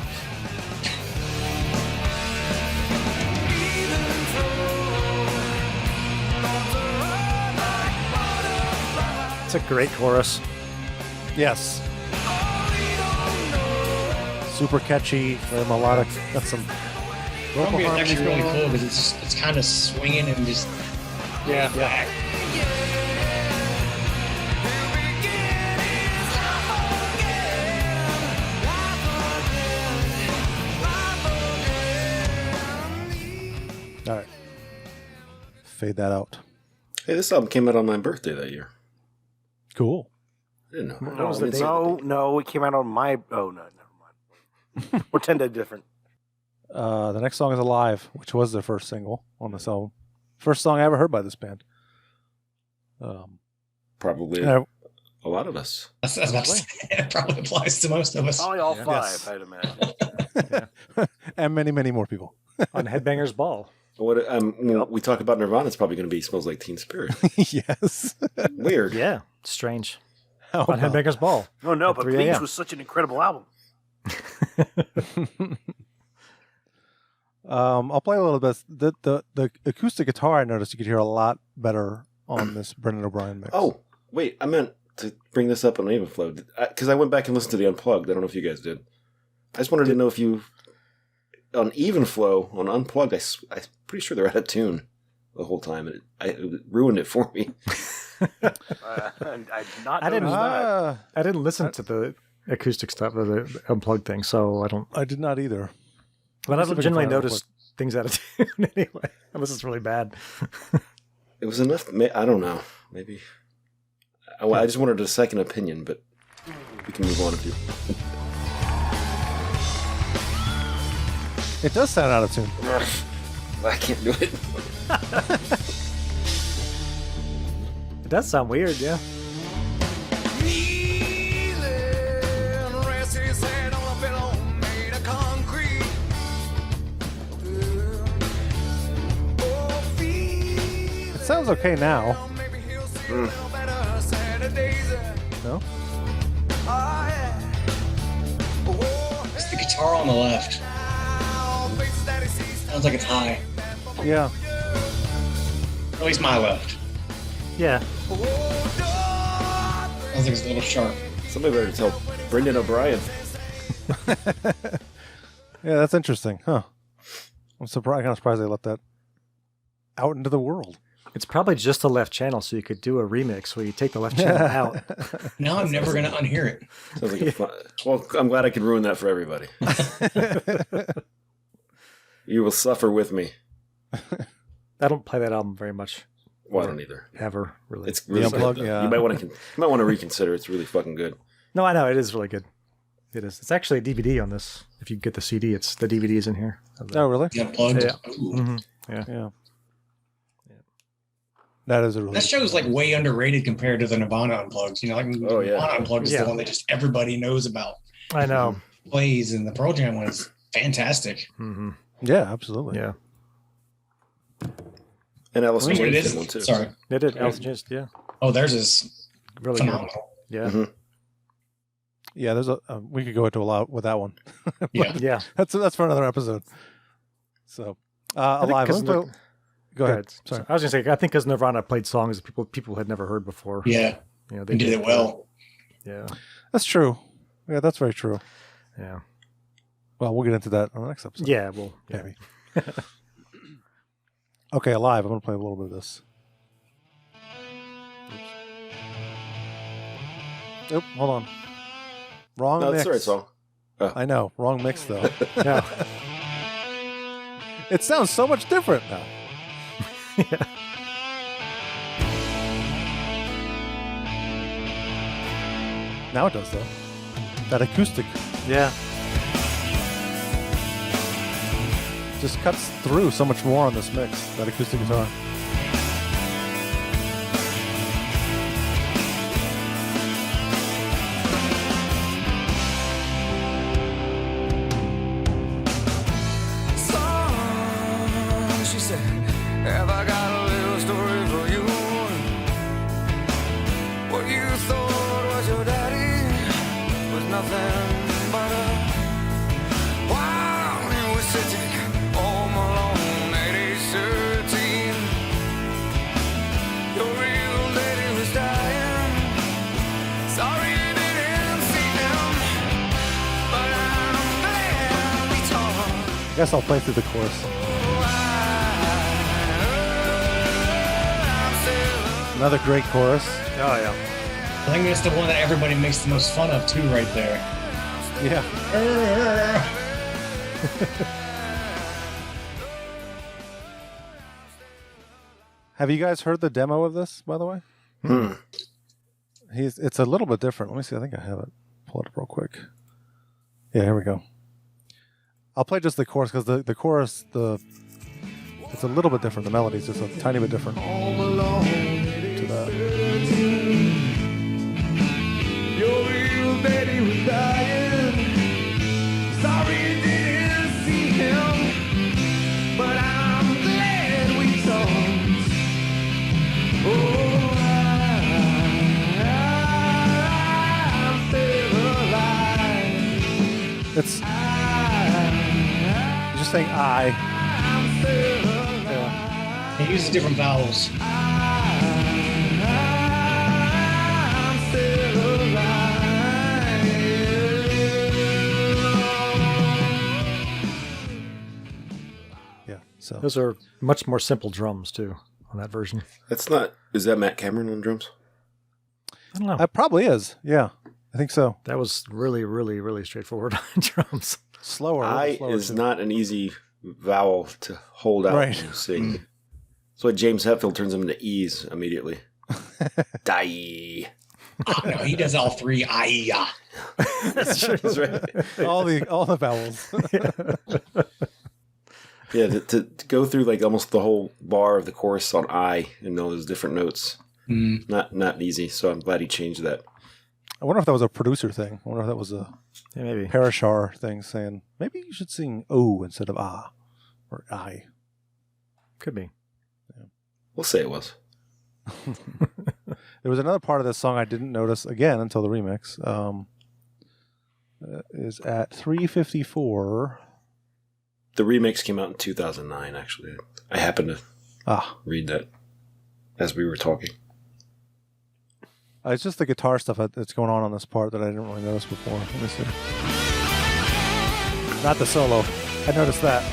It's a great chorus. Yes. Super catchy, very melodic. Got some vocal It's harmonies actually really going on. cool because it's kind of swinging and just back. All right. Fade that out. Hey, this album came out on my birthday that year. Cool. I didn't know. What was the date? No, it came out on my. Oh, no, never mind. We're 10 days different. The next song is Alive, which was their first single on this album. First song I ever heard by this band. Probably Yeah. a lot of us. That's about to say, it probably applies to most of us. Probably all Yeah. 5, Yes. I'd imagine. And many, many more people. On Headbangers Ball. What when we talk about Nirvana, it's probably going to be "Smells Like Teen Spirit." Yes. Weird. Yeah, strange. How On about- Headbangers Ball. No, At but 3 Bleach a.m. was such an incredible album. I'll play a little bit. The acoustic guitar, I noticed you could hear a lot better on this Brendan O'Brien mix. Oh, wait, I meant to bring this up on Evenflow because I went back and listened to the Unplugged. I don't know if you guys did. I just wanted to know if you on Evenflow on Unplugged. I'm pretty sure they're out of tune the whole time, and it ruined it for me. I didn't listen to the acoustic stuff or the unplugged thing, so I don't. I did not either. But I Let's don't see if I can generally find it real notice things out of tune anyway, unless it's really bad. It was enough. I don't know. Maybe. I just wanted a second opinion, but we can move on if you. It does sound out of tune. I can't do it. It does sound weird, yeah. It sounds okay now. No? It's the guitar on the left. Sounds like it's high. Yeah. At least my left. Yeah. Sounds like it's a little sharp. Somebody better tell Brendan O'Brien. Yeah, that's interesting, huh? I'm surprised. Kind of surprised they let that out into the world. It's probably just the left channel, so you could do a remix where you take the left channel out. Now I'm never going to unhear it. Sounds like a fun. Well, I'm glad I could ruin that for everybody. You will suffer with me. I don't play that album very much. Well, I don't either. Ever, really. It's really good. Yeah. You might want to reconsider. It's really fucking good. No, I know. It is really good. It is. It's actually a DVD on this. If you get the CD, it's the DVD is in here. Oh, really? Yeah, plugged. Yeah. Mm-hmm. Yeah. Yeah. That is a really That show's like way underrated compared to the Nirvana Unplugged. You know, like Nirvana Unplugged is the one that just everybody knows about. I know. Plays, and the Pearl Jam one is fantastic. Mm-hmm. Yeah, absolutely. Yeah. And Alice in It Chains is. did one too. Sorry. They did. Alice in Chains, yeah. Oh, theirs is Really phenomenal. good. Yeah. Mm-hmm. Yeah, there's we could go into a lot with that one. Yeah. Yeah. That's for another episode. So, Alive. Go ahead. Sorry. I was going to say, I think because Nirvana played songs people had never heard before. Yeah. You know, They did it well. Yeah. That's true. Yeah, that's very true. Yeah. Well, we'll get into that on the next episode. Yeah, well, yeah. Maybe. Okay, Alive. I'm going to play a little bit of this. Oop, hold on. Wrong No, mix. that's the right song. Oh. I know. Wrong mix, though. No. It sounds so much different now. Yeah. Now it does, though. That acoustic Yeah. just cuts through so much more on this mix, that acoustic guitar. She said, have I got a little story for you? What you thought was your daddy was nothing but a while you were sitting home alone at age 13. Your real daddy was dying. Sorry you didn't see him, but I'm glad we talked. I guess I'll play through the chorus. Another great chorus. Oh, yeah. I think that's the one that everybody makes the most fun of, too, right there. Yeah. Have you guys heard the demo of this, by the way? It's a little bit different. Let me see. I think I have it. Pull it up real quick. Yeah, here we go. I'll play just the chorus because the chorus, it's a little bit different. The melody's just a tiny bit different to that. Your real daddy was dying. Sorry you didn't see him, but I'm glad we talked. Oh, I'm still alive. It's just saying I. Yeah. He uses different vowels. So those are much more simple drums too on that version. That's not. Is that Matt Cameron on drums? I don't know. It probably is. Yeah, I think so. That was really, really, really straightforward on drums. Slower. I slower is too. not an easy vowel to hold out Right. when you sing. That's why James Hetfield turns them into E's immediately. Die. Oh, no, he does all three. That's true. That's right. all the vowels. Yeah, to go through like almost the whole bar of the chorus on I and all those different notes, not easy. So I'm glad he changed that. I wonder if that was a producer thing. I wonder if that was a maybe Parashar thing saying maybe you should sing O instead of ah or I. Could be. Yeah. We'll say it was. There was another part of this song I didn't notice again until the remix. Is at 3:54. The remix came out in 2009. Actually, I happened to read that as we were talking. It's just the guitar stuff that's going on this part that I didn't really notice before. Let me see. Not the solo. I noticed that.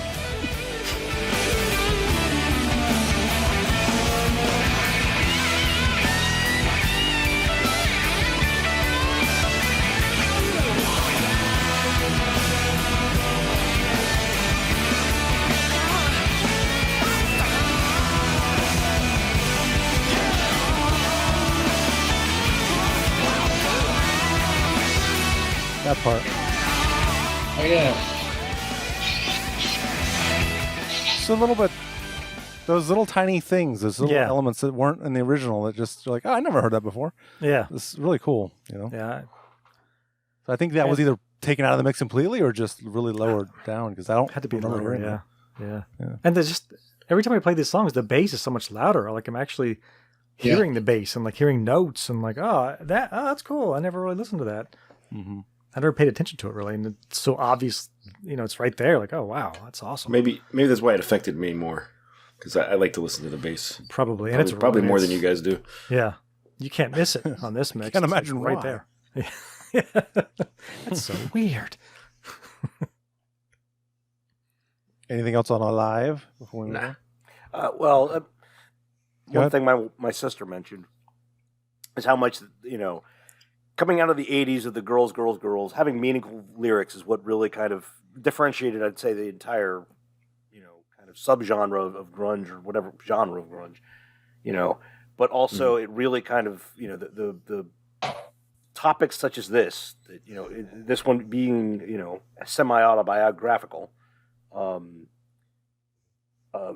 That part. Oh, yeah. Just a little bit. Those little tiny things, those little elements that weren't in the original that just you're like, oh, I never heard that before. Yeah. This is really cool, you know? Yeah. So I think that was either taken out of the mix completely, or just really lowered down? Because I don't had to be remember lower. hearing Yeah. Yeah. And there's just every time I play these songs, the bass is so much louder. Like I'm actually hearing the bass and like hearing notes and like, that's cool. I never really listened to that. Mm-hmm. I never paid attention to it really, and it's so obvious. It's right there. Like, oh wow, that's awesome. Maybe that's why it affected me more, because I like to listen to the bass. Probably, and it's probably more than you guys do. Yeah, you can't miss it on this mix. Can't imagine right why. there. That's so weird. Anything else on Alive before we move on? One thing my sister mentioned is how much, coming out of the 80s of the girls, having meaningful lyrics is what really kind of differentiated, I'd say, the entire, kind of subgenre of grunge or whatever genre of grunge, but also it really kind of, the topics such as this, this one being, semi-autobiographical,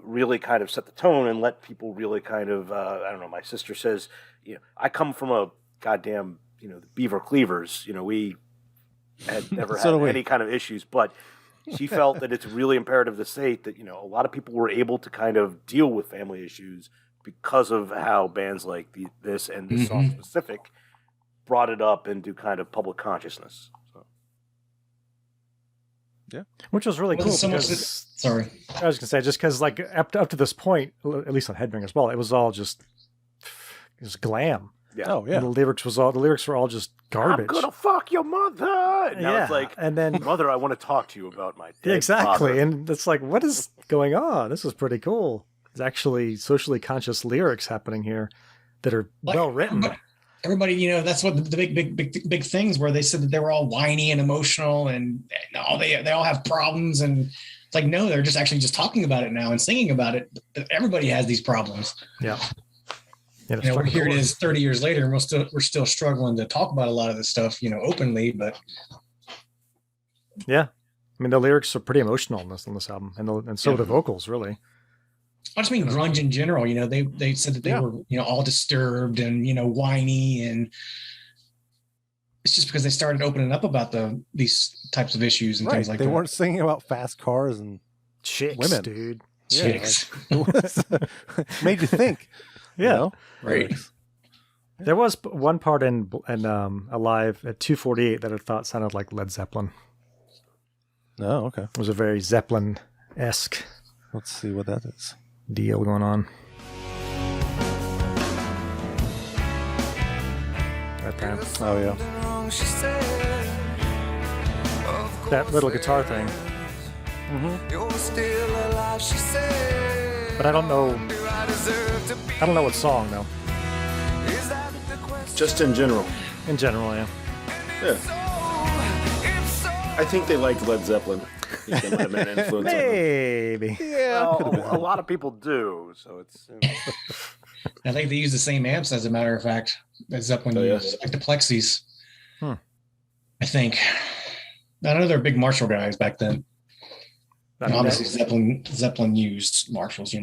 really kind of set the tone and let people really kind of, I don't know, my sister says, I come from a goddamn, the Beaver Cleavers, we had never had any kind of issues, but she felt that it's really imperative to state that, a lot of people were able to kind of deal with family issues because of how bands like this and this song specific brought it up into kind of public consciousness. So. Yeah. Which was really cool. Sorry. I was going to say, just because like up to this point, at least on Headbangers Ball, it was all just glam. Yeah. Oh, yeah. And the lyrics were all just garbage. I'm gonna fuck your mother. And now it's like, and then mother, I want to talk to you about my dead exactly. father. And it's like, what is going on? This is pretty cool. There's actually socially conscious lyrics happening here that are well written. Everybody, that's what the big things where they said that they were all whiny and emotional and they all have problems, and it's like, no, they're just actually just talking about it now and singing about it. Everybody has these problems. Yeah. Here it is 30 years later, and we're still struggling to talk about a lot of this stuff, openly, but yeah, I mean the lyrics are pretty emotional on this album, and so are the vocals, really. I just mean grunge in general. They said that they were all disturbed and whiny, and it's just because they started opening up about these types of issues and things like that. They weren't singing about fast cars and chicks, women, dude. Chicks. Made you think. Yeah, right. There was one part in Alive at 2:48 that I thought sounded like Led Zeppelin. Oh, okay. It was a very Zeppelin-esque. Let's see what that is. Deal going on. Right there. Oh yeah. That little guitar thing. But I don't know what song though. Just in general. In general, yeah. Yeah. I think they liked Led Zeppelin. I think they might have been an influence on them. Maybe. Yeah. Well, a lot of people do, so it's. I think they use the same amps, as a matter of fact, that Zeppelin used, like the Plexis. I think. I know they're big Marshall guys back then. And obviously, Zeppelin used Marshalls,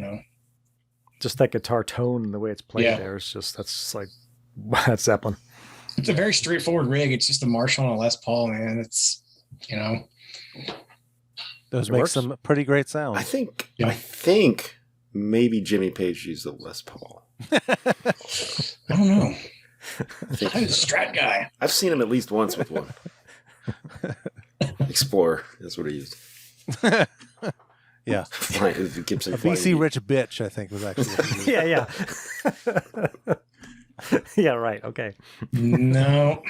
Just that guitar tone and the way it's played there is just, that's like, that's Zeppelin. It's a very straightforward rig. It's just a Marshall and a Les Paul, man. It's, Those make some pretty great sounds. I think maybe Jimmy Page used the Les Paul. I don't know. I'm a Strat guy. I've seen him at least once with one. Explorer, that's what he used. Yeah. Gibson a BC Rich Bitch, I think, was actually what he used. Yeah. Yeah, right. Okay. No.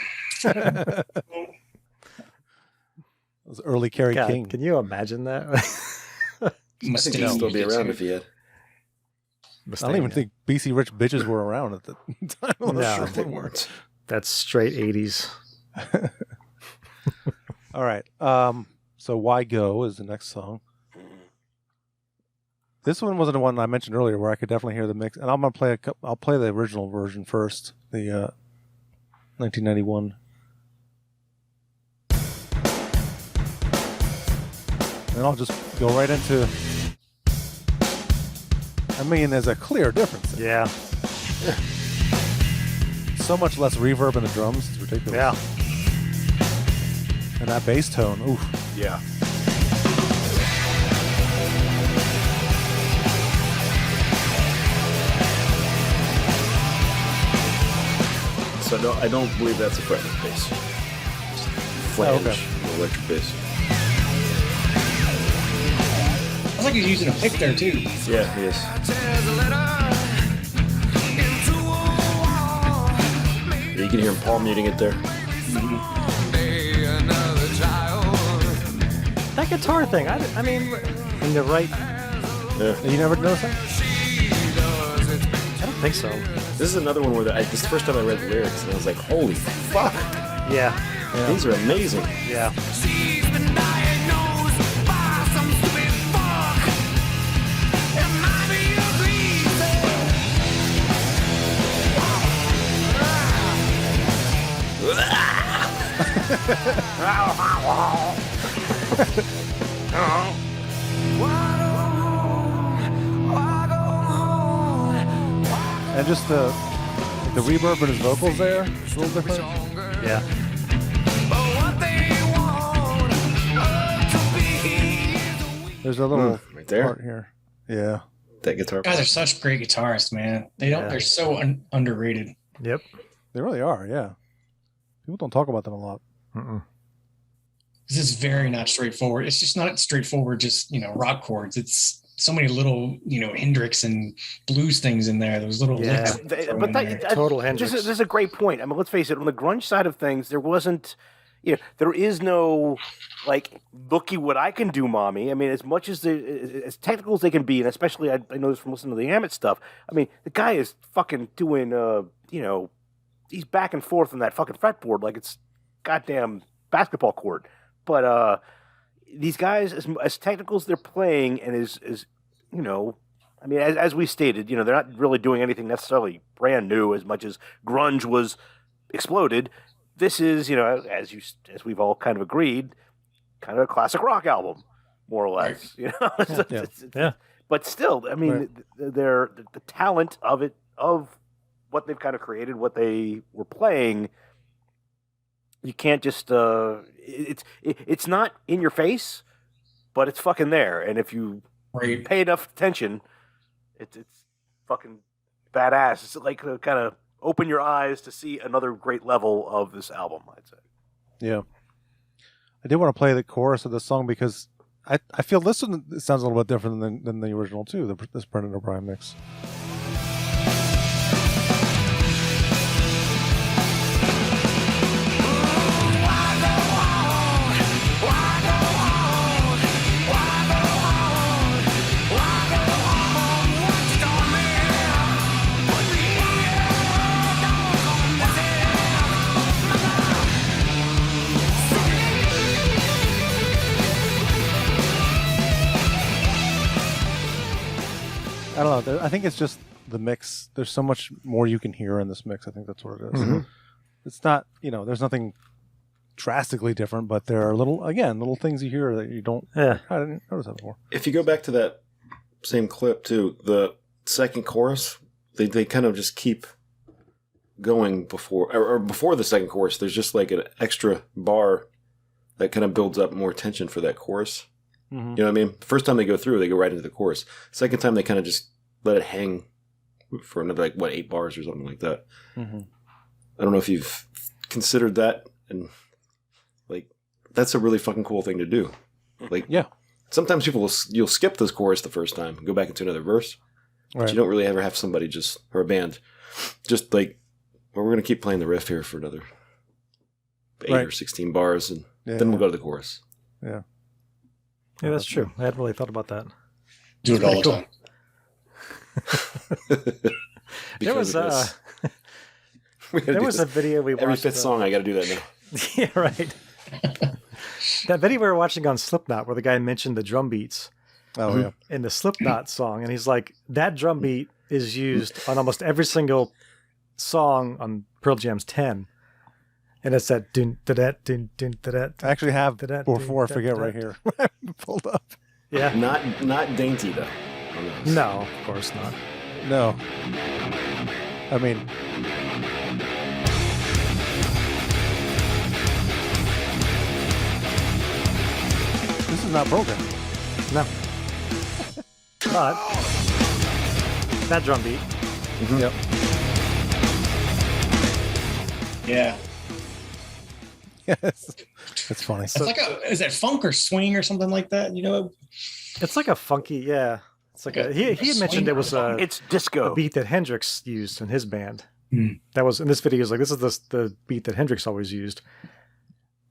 Those early Kerry King. Can you imagine that? I think he'd still be around if he had. I don't even think BC Rich Bitches were around at the time. No, they weren't. That's straight 80s. All right. So Why Go is the next song. This one wasn't the one I mentioned earlier where I could definitely hear the mix. And I'm going to I'll play the original version first, the 1991. And I'll just go right into... I mean, there's a clear difference. Yeah. So much less reverb in the drums. It's ridiculous. Yeah. And that bass tone, oof. Yeah. So no, I don't believe that's a fretless bass. Flange, electric bass. Sounds like he's using a pick there too. Yeah, he is. You can hear him palm muting it there. That guitar thing, I mean, in the right. Yeah. You never noticed that? I don't think so. This is another one where this is the first time I read the lyrics and I was like, holy fuck. Yeah. These are amazing. Yeah. And just the reverb in his vocals there, it's a little different. Yeah. There's a little right there. part here. Yeah. That guitar. Guys are such great guitarists, man. They're so underrated. Yep. They really are, yeah. People don't talk about them a lot. This is very not straightforward. It's just not straightforward, just, rock chords. It's so many little, Hendrix and blues things in there. Those little licks. But total Hendrix. This is a great point. I mean, let's face it. On the grunge side of things, there wasn't, there is no looky what I can do, mommy. I mean, as much as as technical as they can be, and especially I know this from listening to the Hammett stuff. I mean, the guy is fucking doing, he's back and forth on that fucking fretboard like it's goddamn basketball court. But these guys, as technical as they're playing, and as I mean, as we stated, they're not really doing anything necessarily brand new as much as grunge was exploded. This is, as we've all kind of agreed, kind of a classic rock album, more or less. Yeah. But still, I mean, the talent of what they've kind of created, what they were playing. You can't just it's not in your face, but it's fucking there. And if you pay enough attention, it's fucking badass. It's like kind of open your eyes to see another great level of this album, I'd say. Yeah. I did want to play the chorus of this song because I feel this one sounds a little bit different than the original too, this Brendan O'Brien mix. I don't know. I think it's just the mix. There's so much more you can hear in this mix. I think that's what it is. Mm-hmm. It's not, there's nothing drastically different, but there are little things you hear that you don't. Yeah. I didn't notice that before. If you go back to that same clip too, the second chorus, they kind of just keep going before the second chorus. There's just like an extra bar that kind of builds up more tension for that chorus. Mm-hmm. You know what I mean? The first time they go through, they go right into the chorus. Second time, they kind of just let it hang for another 8 bars or something like that. Mm-hmm. I don't know if you've considered that, and that's a really fucking cool thing to do. Yeah. Sometimes you'll skip this chorus the first time and go back into another verse, but you don't really ever have somebody or a band just we're going to keep playing the riff here for another 8 or 16 bars, and then we'll go to the chorus. Yeah. Yeah, that's true. I hadn't really thought about that. Do it all the time. There was a video we watched. Every fifth song, I got to do that now. Yeah, right. That video we were watching on Slipknot, where the guy mentioned the drum beats. Oh yeah. In the Slipknot song, and he's like, that drum beat is used on almost every single song on Pearl Jam's 10. And it's that dun da da dun dun da da. I actually have before I forget right here. Pulled up. Yeah. Not dainty though. No, of course not. No. I mean, is not Pearl Jam. No. But that drum beat. Mm-hmm. Yep. Yeah. Yes. That's funny. It's like is it funk or swing or something like that? You know, it's like a funky, yeah. It's like he had mentioned it was it's disco, a beat that Hendrix used in his band. That was in this video. He's like, this is the beat that Hendrix always used,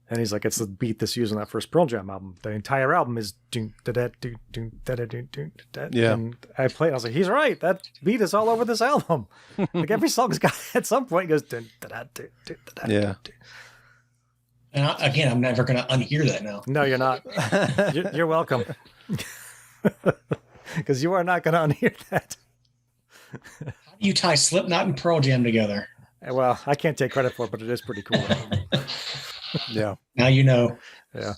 and he's like, it's the beat that's used on that first Pearl Jam album. The entire album is doom da da doom doom da da doom doom da. Yeah. And I played. I was like, he's right. That beat is all over this album. Like every song's got at some point it goes dun da da doom doom da da. Yeah. And again, I'm never going to unhear that now. No, you're not. You're welcome. Because you are not going to unhear that. How do you tie Slipknot and Pearl Jam together? Well, I can't take credit for it, but it is pretty cool. Yeah. Now you know. Yeah.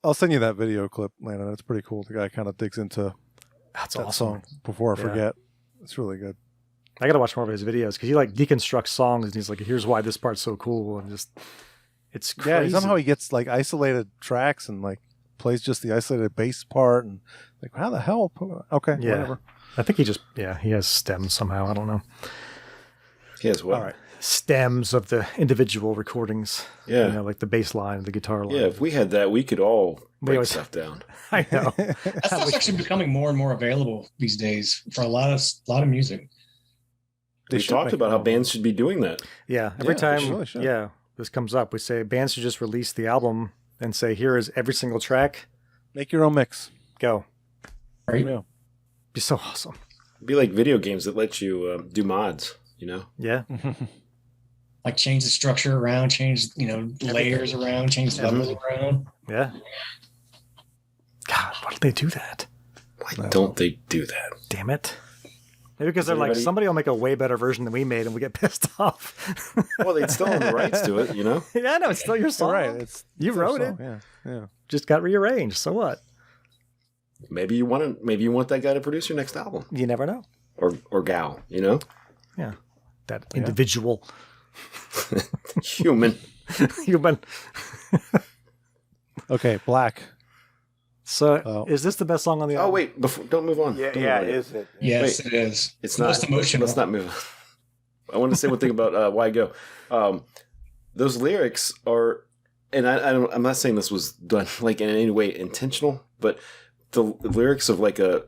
I'll send you that video clip, Landon. That's pretty cool. The guy kind of digs into That's that awesome. song before I forget. It's really good. I got to watch more of his videos because he like deconstructs songs and he's like, here's why this part's so cool. And just, it's crazy. Yeah, somehow he gets like isolated tracks and like plays just the isolated bass part and like, how the hell? Okay, yeah. whatever. I think he just, he has stems somehow. I don't know. He has what? All right. Stems of the individual recordings. Yeah. You know, like the bass line, the guitar line. Yeah, if we had that, we could all break always- stuff down. I know. That stuff's actually becoming more and more available these days for a lot of music. We talked about how bands should be doing that. Yeah. Every Yeah, time, they really should. this comes up, we say bands should just release the album and say, here is every single track. Make your own mix. Go. Right? Yeah. Be so awesome. It'd be like video games that let you do mods, you know? Yeah. Like change the structure around, change, layers around, change levels around. Yeah. God, why did they do that? Why don't they do that? Damn it. Maybe because they're like, somebody will make a way better version than we made and we get pissed off. Well, they'd still own the rights to it, you know? Yeah, I know. It's still your song. Right. You wrote it. Yeah. Yeah. Just got rearranged. So what? Maybe you want that guy to produce your next album. You never know. Or gal, you know? Yeah. That individual. Human. Human. Okay, Black. So, is this the best song on the album? Oh, wait. Don't move on. Yeah, is it? Yes, Wait. it is. It's Most not. emotional. Let's not move on. I want to say one thing about Why Go. Those lyrics are, and I'm not saying this was done like in any way intentional, but the lyrics of like a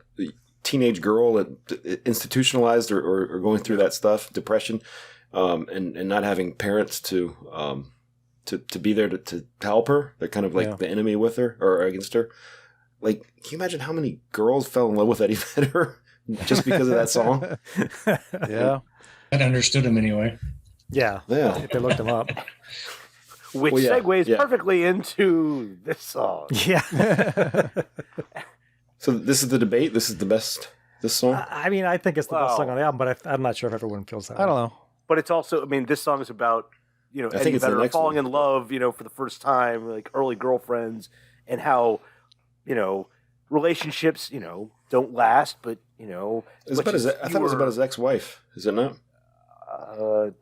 teenage girl that institutionalized or going through that stuff, depression, and not having parents to be there to help her. They're kind of like the enemy with her or against her. Like, can you imagine how many girls fell in love with Eddie Vedder just because of that song? Yeah. I understood him anyway. Yeah. Yeah. If they looked him up. Which segues perfectly into this song. Yeah. So this is the debate. This is the best. This song. I mean, I think it's the best song on the album, but I'm not sure if everyone feels that. I don't know. But it's also, I mean, this song is about, I think Eddie it's the Vedder next falling one. in love, for the first time, like early girlfriends, and how, relationships, don't last, but, It's about I thought it was about his ex-wife. Is it not?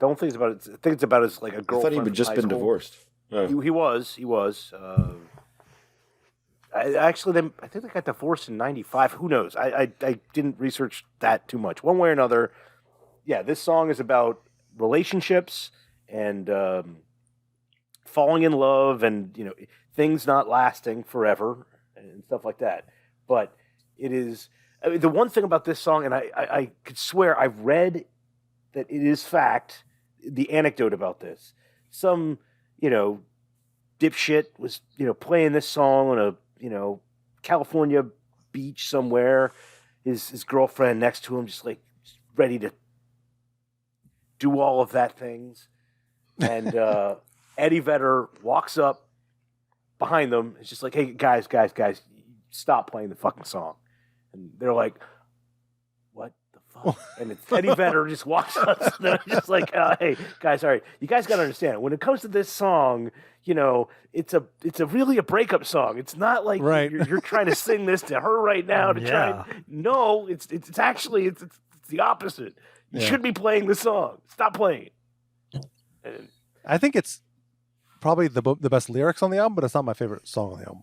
Don't think it's about it. I think it's about his like a girlfriend. I thought he had just from high been school. divorced. Oh. He was. I think they got divorced in '95. Who knows? I didn't research that too much. One way or another, yeah. This song is about relationships and falling in love, and things not lasting forever and stuff like that. But it is the one thing about this song, and I could swear I've read that it is fact. The anecdote about this, some dipshit was playing this song on a California beach somewhere. His girlfriend next to him, just like ready to do all of that things, and Eddie Vedder walks up behind them. It's just like, hey guys, stop playing the fucking song, and they're like, what the fuck? And it's Eddie Vedder just walks up, and they're just like, hey guys, all right, you guys got to understand, when it comes to this song, it's a really a breakup song. It's not like you're trying to sing this to her right now to try. No, it's actually it's the opposite. You should be playing the song. Stop playing it. And I think it's probably the best lyrics on the album, but it's not my favorite song on the album.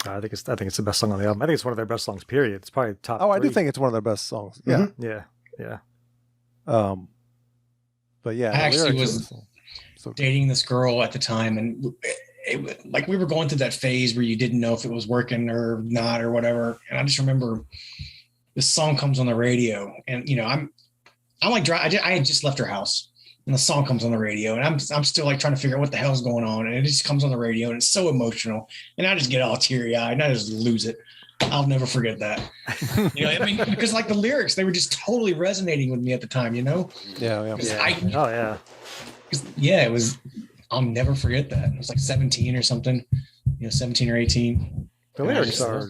I think it's the best song on the album. I think it's one of their best songs. Period. It's probably top. Oh, I do 3. think it's one of their best songs. Yeah, yeah. But yeah, I actually was dating this girl at the time, and like we were going through that phase where you didn't know if it was working or not or whatever. And I just remember this song comes on the radio, and I'm like I had just left her house, and the song comes on the radio, and I'm still like trying to figure out what the hell's going on, and it just comes on the radio, and it's so emotional, and I just get all teary eyed, and I just lose it. I'll never forget that. I mean, because like the lyrics, they were just totally resonating with me at the time. Yeah. It was. I'll never forget that. It was like 17 or something, 17 or 18. The lyrics are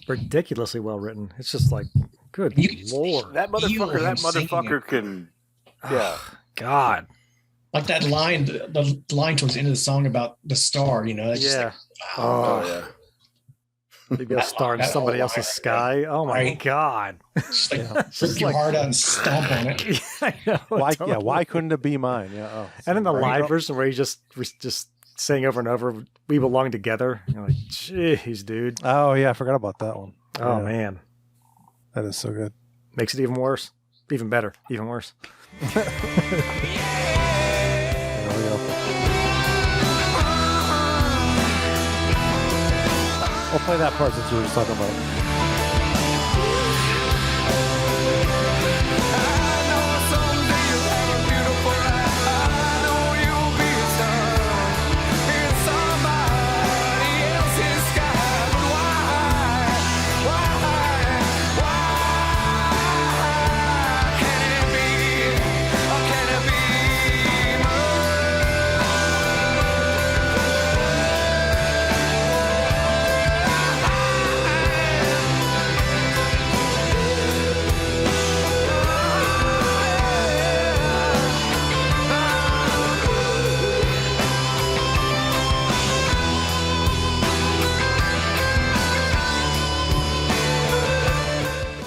ridiculously well written. It's just like, good Lord. That motherfucker can, yeah. God. Like that line, the line towards the end of the song about the star, It's just like, wow. Oh, yeah. Maybe a star in somebody else's sky. Oh my God! Just like rip your heart out and stomp on it. I know, why? totally. Yeah, why couldn't it be mine? Yeah. Oh, and then the live version where he just saying over and over, "We belong together." You're like, jeez, dude. Oh yeah, I forgot about that one. Oh man, that is so good. Makes it even worse, even better, even worse. I'll play that part since we were just talking about it.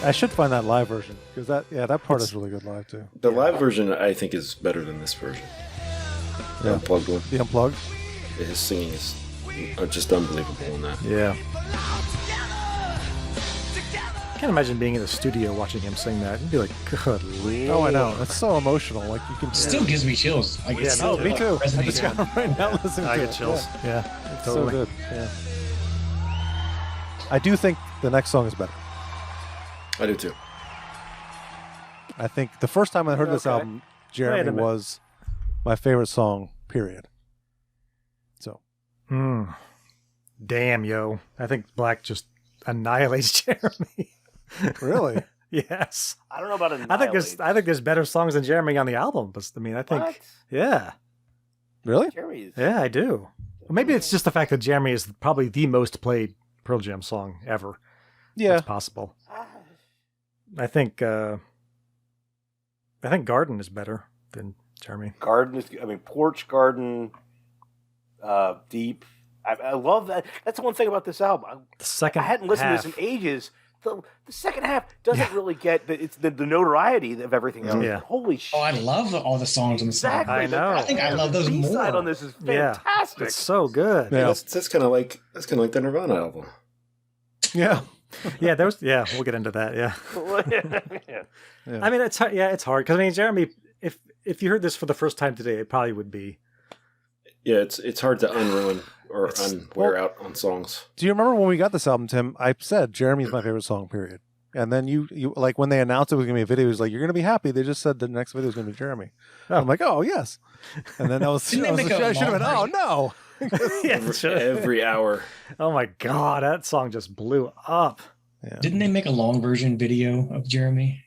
I should find that live version because that part is really good live too. The live version I think is better than this version. The unplugged one. The unplugged. His singing is just unbelievable in that. Yeah. I can't imagine being in the studio watching him sing that. You'd be like, good Lord. Oh, I know. It's so emotional. Like you can. Still gives me chills. Like, me too. I just got right now listening to I it. get chills. Yeah. It's Totally. so good. Yeah. I do think the next song is better. I do too. I think the first time I heard this album, Jeremy was my favorite song, period. So. Damn, yo. I think Black just annihilates Jeremy. Really? Yes. I don't know about annihilate. I think there's better songs than Jeremy on the album. But I mean, I think, What? yeah. Really? Jeremy's. Yeah, I do. Well, maybe it's just the fact that Jeremy is probably the most played Pearl Jam song ever. Yeah. That's possible. I think Garden is better than Jeremy. Garden is, Porch Garden, Deep. I love that. That's the one thing about this album. The second I hadn't listened half. to this in ages. The second half doesn't really get the notoriety of everything else. Yeah. Holy shit. Oh, I love all the songs on the song. Exactly. I know. I think I love those more. B-side on this is fantastic. Yeah, it's so good. Yeah. That's kind of like the Nirvana album. Yeah. Yeah, we'll get into that. Yeah. Yeah. I mean, it's hard because I mean, Jeremy, if you heard this for the first time today, it probably would be. Yeah, it's hard to unruin or unwear out on songs. Do you remember when we got this album, Tim? I said Jeremy's my favorite song, period. And then you like when they announced it was gonna be a video, it was like, you're gonna be happy. They just said the next video is gonna be Jeremy. I'm like, oh yes. And then I should have been, oh no. Every hour. Oh my God, that song just blew up. Yeah. Didn't they make a long version video of Jeremy?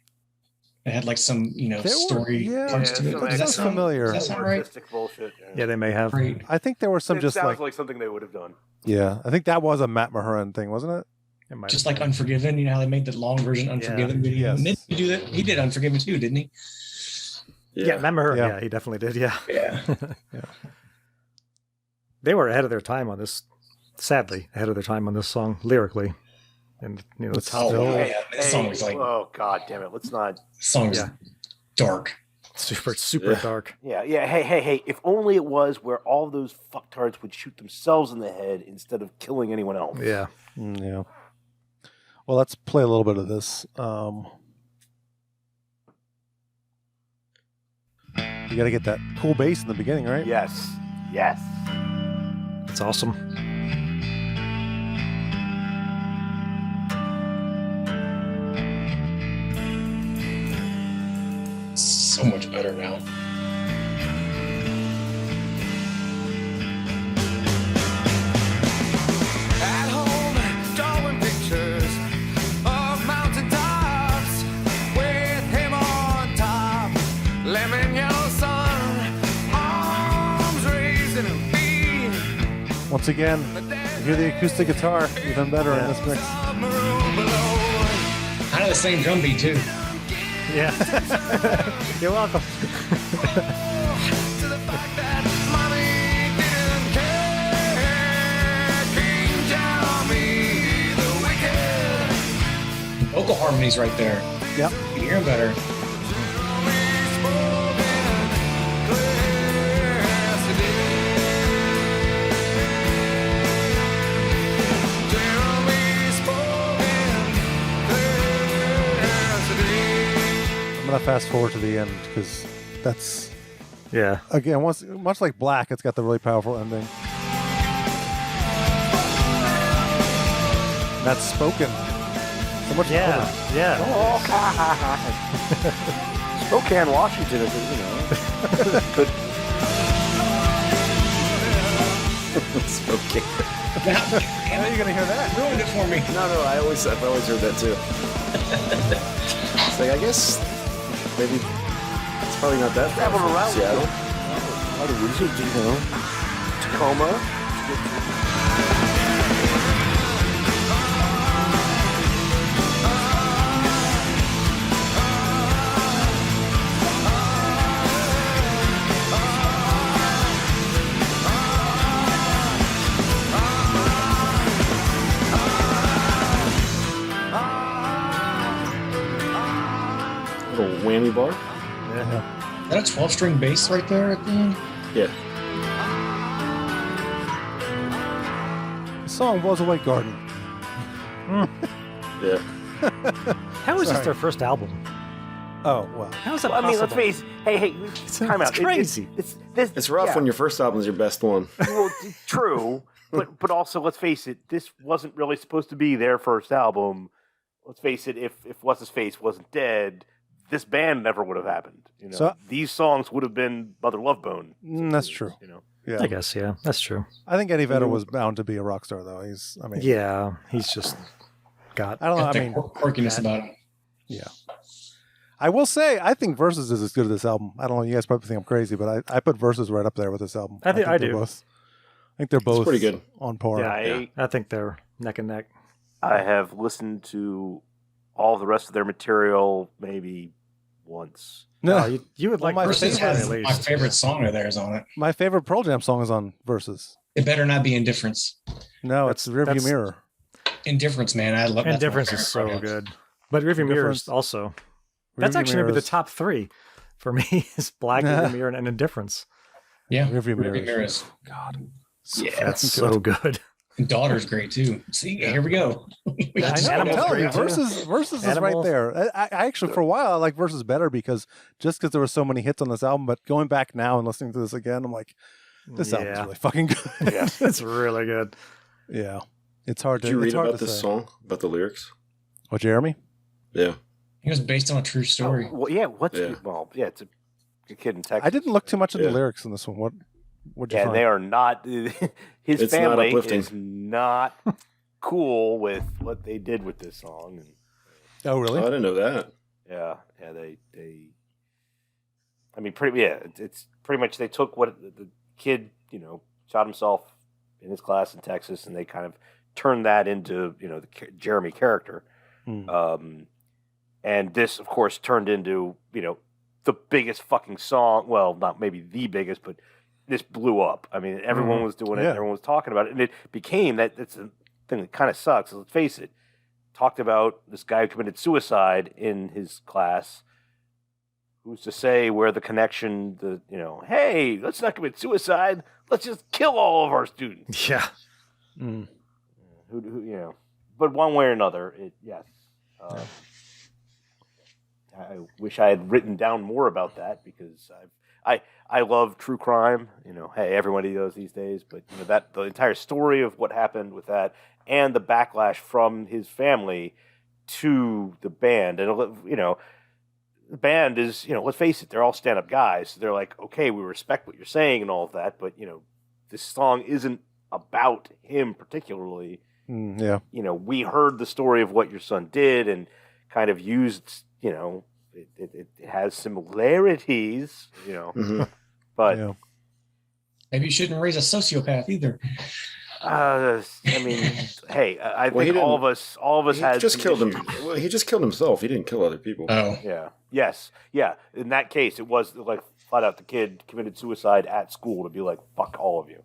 It had like some, story parts to it. That sounds familiar. Does that sound right? Artistic bullshit. Yeah, they may have. Right. I think there were some It just sounds like something they would have done. yeah. I think that was a Matt Mahurin thing, wasn't it? It might Just have like Unforgiven, how they made the long version Unforgiven video. Yes. And then he do that. He did Unforgiven too, didn't he? Yeah, remember? Yeah. Yeah, he definitely did. Yeah. Yeah. Yeah. They were ahead of their time on this. Sadly, ahead of their time on this song lyrically, and it's Oh, yeah. This song was like, oh God damn it! Let's not. this song was dark. super dark. Yeah. Hey. If only it was where all those fucktards would shoot themselves in the head instead of killing anyone else. Yeah. Yeah. Well, let's play a little bit of this. You got to get that cool bass in the beginning, right? Yes. It's awesome. So much better now. At home, drawing pictures of mountain tops with him on top. Lemon yellow sun, arms raised in a V. Once again, you hear the acoustic guitar even better in this mix. Kind of the same drum beat too. Yeah. You're welcome. Vocal harmonies right there. Yep. You hear them better. I'm gonna fast forward to the end because that's Yeah. again much like Black. It's got the really powerful ending. That's spoken. So much Yeah. louder. Yeah. Oh, Spokane, Washington is, good. Spokane. How are you gonna hear that? Ruined it for me. No, I've always heard that too. It's like, I guess maybe it's probably not that far Traveled from around Seattle. Tacoma. Little whammy bar. Yeah. Is that a 12-string bass right there at the end? Yeah. The song was a White Garden. Yeah. How is this their first album? Oh well. How is that Well, I mean, let's possible? face. Hey, time out. It's crazy. It's rough yeah. when your first album is your best one. Well, true, but also let's face it. This wasn't really supposed to be their first album. Let's face it. If What's His Face wasn't dead, this band never would have happened. So- these songs would have been Mother Love Bone. That's true. Yeah. I guess, yeah. That's true. I think Eddie Vedder was bound to be a rock star, though. Yeah, he's just got... I don't know. Got I that mean, quirkiness about him. yeah. I will say, I think Versus is as good as this album. I don't know. You guys probably think I'm crazy, but I put Versus right up there with this album. I think I they're do. Both, I think they're both pretty good. on par. Yeah, I think they're neck and neck. I have listened to all the rest of their material maybe once. No, you would like my Versus favorite, has at least. my favorite song of theirs on it. My favorite Pearl Jam song is on Versus. It better not be Indifference. No, it's Rearview that's- Mirror. Indifference, man. I love that. Indifference is so good. But Rearview Mirror is also... That's Rearview actually going to be Mirror the top three for me is Black, Rearview Mirror, and Indifference. Yeah, Rearview Mirror. Mirror is. God. That's so good. And Daughter's great too. See, here we go. I know. I'm Animal's telling you, great, too. Versus is Animal. right there. I actually, for a while, I like Versus better because there were so many hits on this album. But going back now and listening to this again, I'm like, this album's really fucking good. Yeah, it's really good. Yeah, it's hard to. Did you read it's hard about to this say. song? About the lyrics? What, Jeremy? Yeah. It was based on a true story. Well, yeah. It's a kid in Texas. I didn't look too much into Yeah. the lyrics in this one. What'd you Yeah, find? they are not. His It's not family uplifting. is not cool with what they did with this song. And Oh, really? Oh, I didn't know that. yeah, they. I mean, it's pretty much they took what the kid, shot himself in his class in Texas, and they kind of turned that into, the Jeremy character. And this, of course, turned into, the biggest fucking song. Well, not maybe the biggest, but this blew up. I mean, everyone was doing it. Yeah. Everyone was talking about it. And it became that's a thing that kind of sucks. Let's face it. Talked about this guy who committed suicide in his class, who's to say where the connection, hey, let's not commit suicide. Let's just kill all of our students. Yeah. Who but one way or another, yes. I wish I had written down more about that because I love true crime. Hey, everybody does these days. But that the entire story of what happened with that and the backlash from his family to the band, and the band is let's face it, they're all stand-up guys. So they're like, okay, we respect what you're saying and all of that, but this song isn't about him particularly. Yeah. We heard the story of what your son did and kind of used. It has similarities, but maybe you shouldn't raise a sociopath either. I mean, hey, I think all of us had just killed him. Well, he just killed himself. He didn't kill other people. Oh, yeah, yes, yeah. In that case, it was like flat out the kid committed suicide at school to be like, "Fuck all of you,"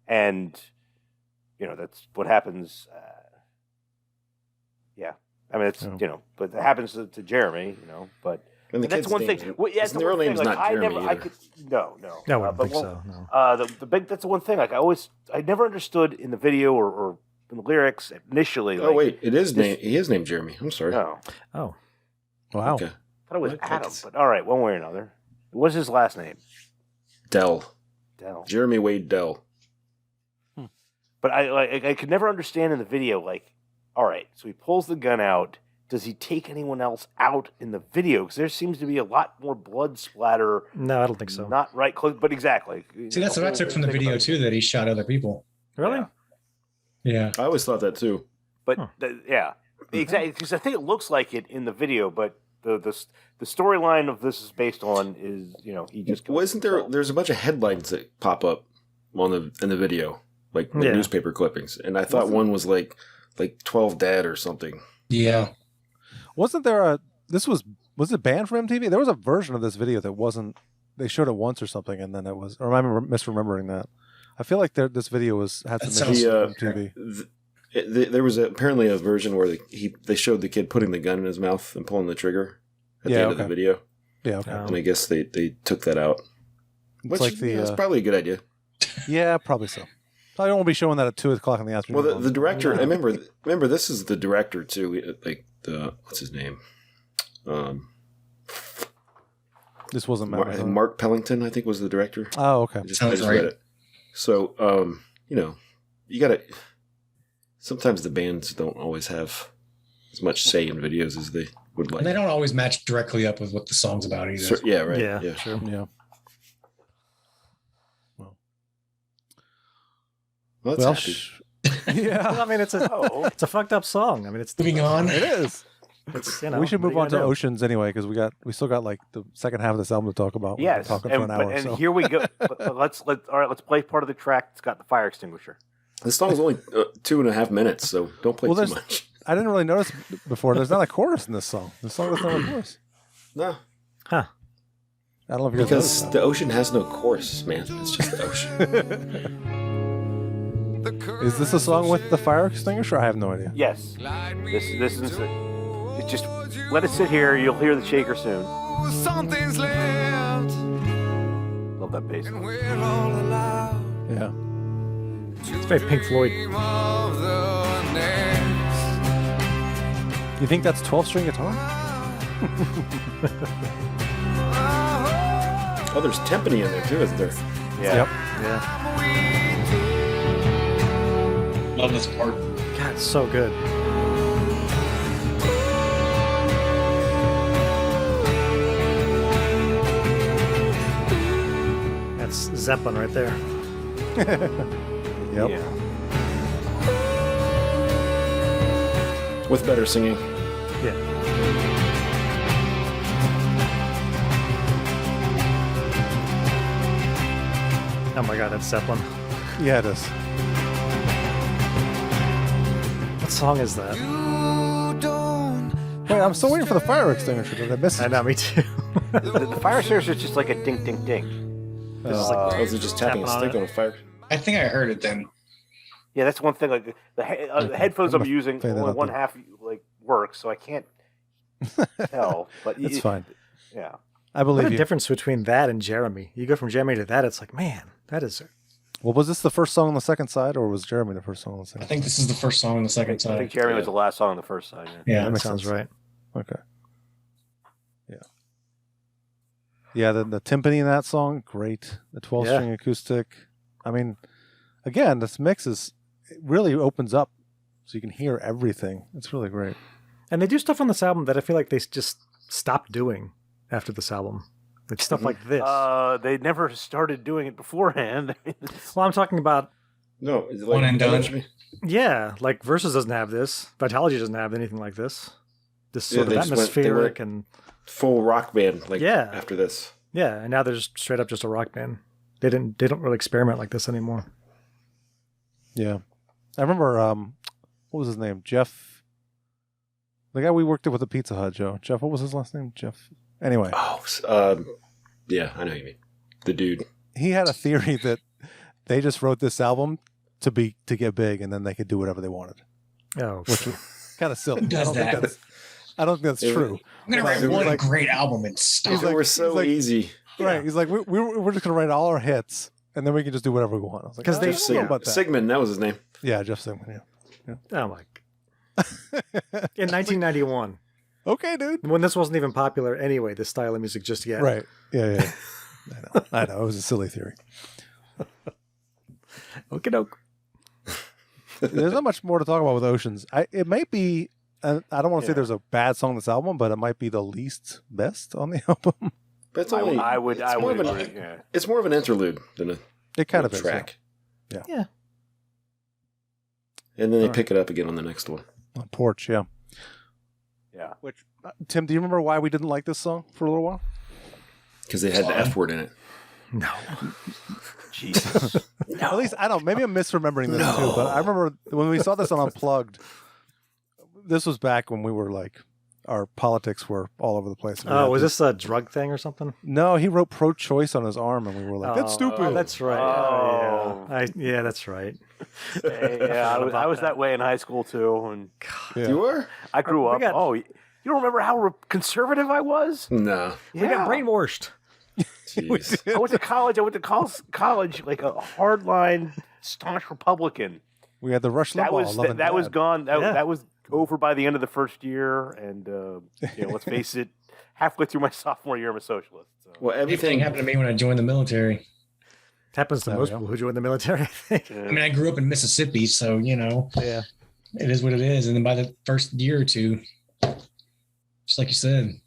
and that's what happens. Yeah. I mean, it's but it happens to Jeremy, but and that's one thing. His real name's not Jeremy either. No. I wouldn't think so. No. That's the one thing. Like I never understood in the video or in the lyrics initially. Oh wait, he is named Jeremy. I'm sorry. No. Oh, wow. I Okay. thought it was Adam, but all right, one way or another. What's his last name? Dell. Jeremy Wade Dell. But I could never understand in the video, like, all right, so he pulls the gun out. Does he take anyone else out in the video? Because there seems to be a lot more blood splatter. No, I don't think so. Not right close, but exactly. See, that's what I took from the video too, that he shot other people. Really? Yeah. I always thought that too. But exactly, because I think it looks like it in the video, but the storyline of this is based on is he just. Well, isn't there? There's a bunch of headlines that pop up in the video, like newspaper clippings, and I thought one was like 12 Dead or something. Yeah. Wasn't there was it banned from MTV? There was a version of this video that wasn't. They showed it once or something, and then it was. Or am I misremembering that? I feel like this video had some issues on MTV. There was apparently a version where they showed the kid putting the gun in his mouth and pulling the trigger at the end of the video. Yeah, okay. And I guess they took that out. Which is probably a good idea. Yeah, probably so. I don't want to be showing that at 2:00 in the afternoon. Well, the director, I remember this is the director too. Like what's his name? This wasn't Mark Pellington, I think, was the director. Oh, okay. I just read it. So, you gotta. Sometimes the bands don't always have as much say in videos as they would like. And they don't always match directly up with what the song's about either. Yeah, right. Yeah, sure. Yeah. Well, that's happy. Yeah. Well, I mean, it's a fucked up song. I mean, it's moving on. It is. It's, we should move on to Oceans anyway, because we still got like the second half of this album to talk about. Yes, talking for an hour. And here we go. Let's play part of the track that's got the fire extinguisher. This song's only 2.5 minutes, so don't play too much. I didn't really notice before. There's not a chorus in this song. This song doesn't have a chorus. No. Huh. I don't know if you guys because the ocean has no chorus, man. It's just the ocean. Is this a song with the fire extinguisher? I have no idea. Yes. This is it. Just let it sit here. You'll hear the shaker soon. Something's left. Love that bass. Yeah. It's very Pink Floyd. You think that's 12-string guitar? Oh, there's timpani in there too, isn't there? Yeah. Yep. Yeah. Love this part. God, it's so good. That's Zeppelin right there. Yep. Yeah. With better singing. Yeah. Oh my god, that's Zeppelin. Yeah, it is. What song is that? Wait, I'm still waiting for the fire extinguisher. Did I miss it? I know, me too. The fire extinguisher is just like a ding, ding, ding. This is like was it just tapping a stick on a fire? I think I heard it then. Yeah, that's one thing. Like the headphones I'm using, only one half like works, so I can't tell. But it's fine. Yeah. I believe What a you. difference between that and Jeremy. You go from Jeremy to that, it's like, man, that is... Well, was this the first song on the second side, or was Jeremy the first song on the second I think this is the first song on the second I side. think Jeremy was the last song on the first side. Yeah, that makes sounds sense. right. Okay. Yeah. Yeah, the timpani in that song, great. The 12-string acoustic. I mean, again, this mix it really opens up so you can hear everything. It's really great. And they do stuff on this album that I feel like they just stopped doing after this album. It's stuff like this. They never started doing it beforehand. Well, I'm talking about... No, it's like One and done. eventually- Yeah, like Versus doesn't have this. Vitalogy doesn't have anything like this. This sort they of just went- they atmospheric went and... full rock band. Like Yeah. after this. Yeah, and now they're just straight up just a rock band. They don't really experiment like this anymore. Yeah. I remember, what was his name? Jeff. The guy we worked with the Pizza Hut, Joe. Jeff, what was his last name? Jeff. Anyway. Oh, yeah, I know what you mean. The dude. He had a theory that they just wrote this album to get big, and then they could do whatever they wanted. Oh, which was kind of silly. Who does that? I don't think that's true. I'm gonna write one great album and stop. They were so easy. Right. He's like, we're just gonna write all our hits, and then we can just do whatever we want. I was like, Because they don't know about that. Sigmund, that was his name. Yeah, Jeff Sigmund. Yeah. Oh my! In 1991. Okay, dude. When this wasn't even popular anyway, this style of music just yet. Right. Yeah. I know. It was a silly theory. Okie doke. There's not much more to talk about with Oceans. It might be. I don't want to say there's a bad song on this album, but it might be the least best on the album. But it's only, I would agree. It's more of an interlude than It kind of is, track. Yeah. And then they pick it up again on the next one. On Porch, yeah. Yeah. Which Tim, do you remember why we didn't like this song for a little while? Because they had the F word in it. No. Jesus. At least I don't. Maybe I'm misremembering this too. But I remember when we saw this on Unplugged. This was back when we were like, our politics were all over the place. Oh, was this a drug thing or something? No, he wrote pro-choice on his arm, and we were like, "That's stupid." Oh, that's right. Oh. Yeah, that's right. Yeah, I was that way in high school too. And You were? I grew up. You don't remember how conservative I was? No. We got brainwashed. Jeez. I went to college. College like a hardline, staunch Republican. We had the Rush Limbaugh. That was gone. That was over by the end of the first year. And let's face it, halfway through my sophomore year, I'm a socialist. So. Well, Everything happened to me when I joined the military. It happens to most people who join the military, I think. I mean, I grew up in Mississippi, so yeah, it is what it is. And then by the first year or two, just like you said,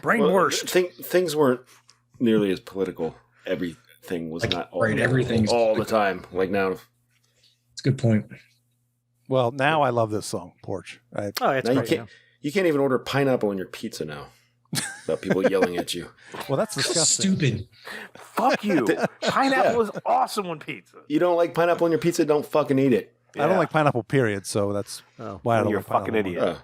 brainwashed. Things weren't nearly as political. Everything was not all, everything's all the time. Like now, it's a good point. Well, now I love this song, Porch. It's now great. you can't even order pineapple on your pizza now. Without people yelling at you. Well, that's disgusting. Stupid. Fuck you. Pineapple is awesome on pizza. You don't like pineapple on your pizza? Don't fucking eat it. I don't like pineapple, period. So that's why I don't You're like a fucking pineapple. idiot.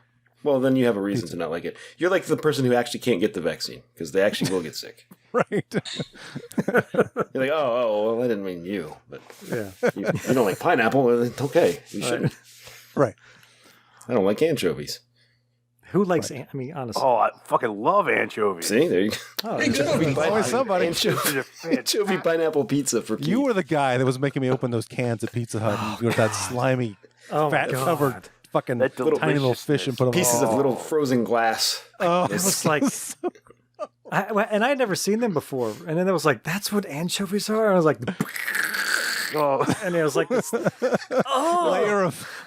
Well, then you have a reason to not like it. You're like the person who actually can't get the vaccine because they actually will get sick. Right. You're like, well, I didn't mean you, but Yeah. you don't like pineapple. It's okay. You shouldn't. Right. I don't like anchovies. Who likes? I mean, honestly. Oh, I fucking love anchovies. See, there you go. Oh, Always somebody. Anchovy pineapple pizza for Keith. You were the guy that was making me open those cans at Pizza Hut with that slimy, fat-covered fucking tiny little fish and put them pieces of little frozen glass. Oh, it was like, and I had never seen them before. And then it was like, that's what anchovies are. And I was like, and it was like this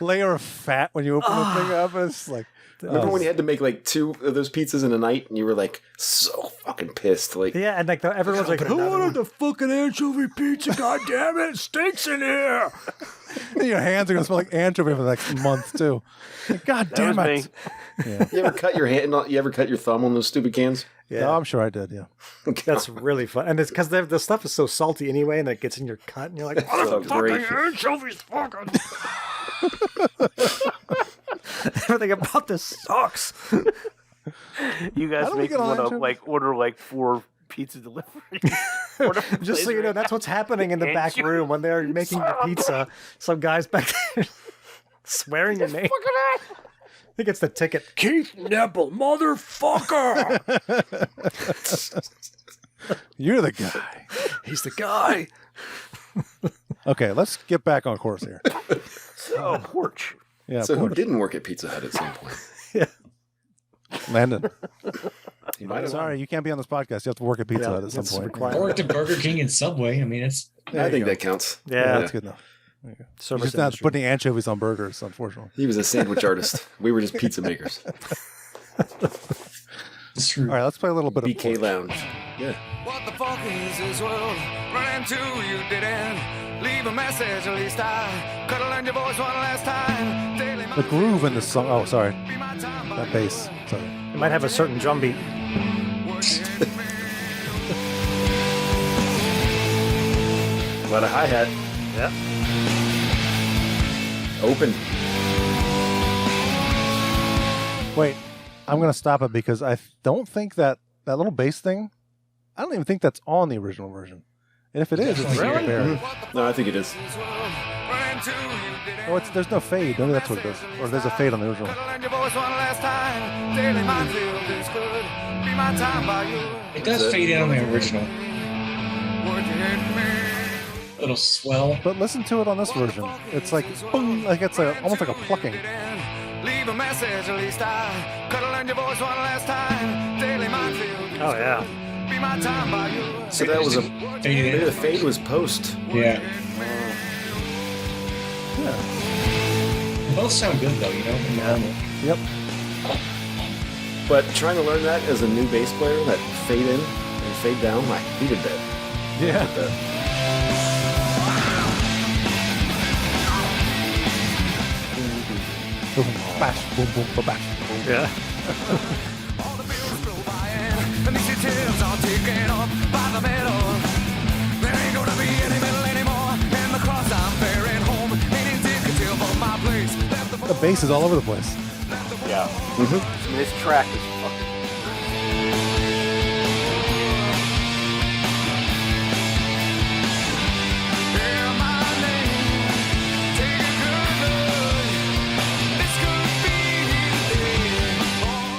layer of fat when you open the thing up. It's like, remember when you had to make like 2 of those pizzas in a night, and you were like so fucking pissed. Like, yeah, and like everyone's like, who wanted the fucking anchovy pizza? God damn it, it stinks in here. And your hands are gonna smell like anchovy for the next month too. Like, God damn it! Yeah. You ever cut your hand? You ever cut your thumb on those stupid cans? Yeah, no, I'm sure I did. Yeah, that's really fun, and it's because the stuff is so salty anyway, and it gets in your cut, and you're like, oh, fucking anchovies, fucking. Everything about this sucks. You guys make me want to order 4 pizza deliveries. Just so you know, that's what's happening in the back room when they're making the pizza. Some guys back there swearing your name. He gets the ticket. Keith Nebel, motherfucker! You're the guy. He's the guy. Okay, let's get back on course here. Oh, porch. Yeah. So porch. who didn't work at Pizza Hut at some point? Landon. He might have. Sorry, you can't be on this podcast. You have to work at Pizza Hut at some point. I worked at Burger King and Subway. I mean, it's. I think that counts. Yeah. That's good enough. You Service just not industry. putting anchovies on burgers, unfortunately. He was a sandwich artist. We were just pizza makers. It's true. All right, let's play a little bit BK of Lounge. Yeah. What the fuck is this world? Run into you didn't leave a message, at least I could have learned your voice one last time. Daily the groove in this song. Oh, sorry. That bass. Sorry. It might have a certain drum beat. A lot of hi-hat. Yeah. Open. Wait, I'm going to stop it because I don't think that little bass thing, I don't even think that's on the original version. And if it is, it's Really? buried. No, I think it is. Oh, there's no fade. Maybe that's what it is. Or there's a fade on the original. It does fade in on the original. Little swell. But listen to it on this version. It's like boom, like it's almost like a plucking. Leave a message, at least I could have learned your voice one last time. Daily minefield. Oh, yeah. Be my time by you. So that was maybe the fade was post. Yeah. Yeah. They both sound good though, you know. In the album. Yep. But trying to learn that as a new bass player, that fade in and fade down, I hated that. Yeah. Hated that. Boom, bash, boom, boom, ba, bash, boom. Yeah. All the bills flow by and these details are taken up by the metal. There ain't gonna be any metal anymore. And the cross I'm bearing home ain't indicative of my place. The bass is all over the place. Yeah. I mean, this track is fucking.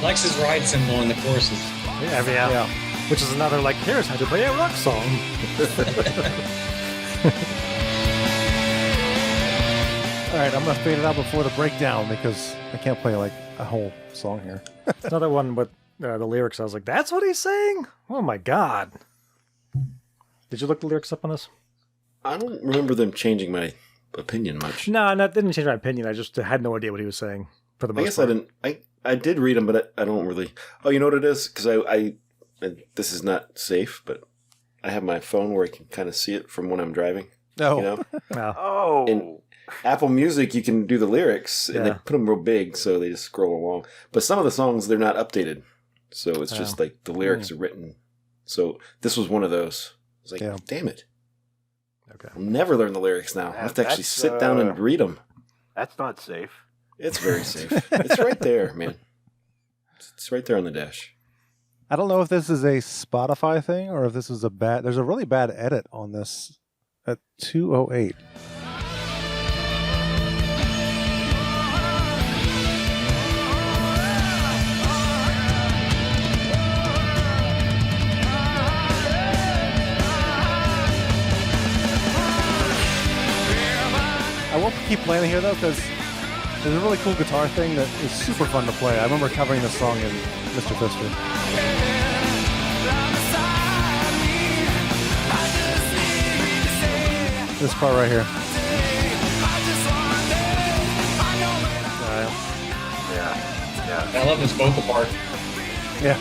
Likes his ride cymbal in the choruses. Yeah. Which is another, like, here's how to play a rock song. All right, I'm going to fade it out before the breakdown because I can't play like a whole song here. Another one with the lyrics. I was like, that's what he's saying? Oh, my God. Did you look the lyrics up on this? I don't remember them changing my opinion much. No, that didn't change my opinion. I just had no idea what he was saying for the most I guess part. I didn't. I did read them, but I don't really. Oh, you know what it is? Because I this is not safe, but I have my phone where I can kind of see it from when I'm driving. No. You know? Oh. In Apple Music, you can do the lyrics, and they Yeah. put them real big, so they just scroll along. But some of the songs, they're not updated. So it's just like the lyrics are written. So this was one of those. I was like, damn it. Okay. I'll never learn the lyrics now. I have to actually That's, sit down and read them. That's not safe. It's very safe. It's right there, man. It's right there on the dash. I don't know if this is a Spotify thing or if this is a bad. There's a really bad edit on this at 2:08. I won't keep playing it here though because there's a really cool guitar thing that is super fun to play. I remember covering this song in Mr. Fister. This part right here. Yeah. I love this vocal part. Yeah.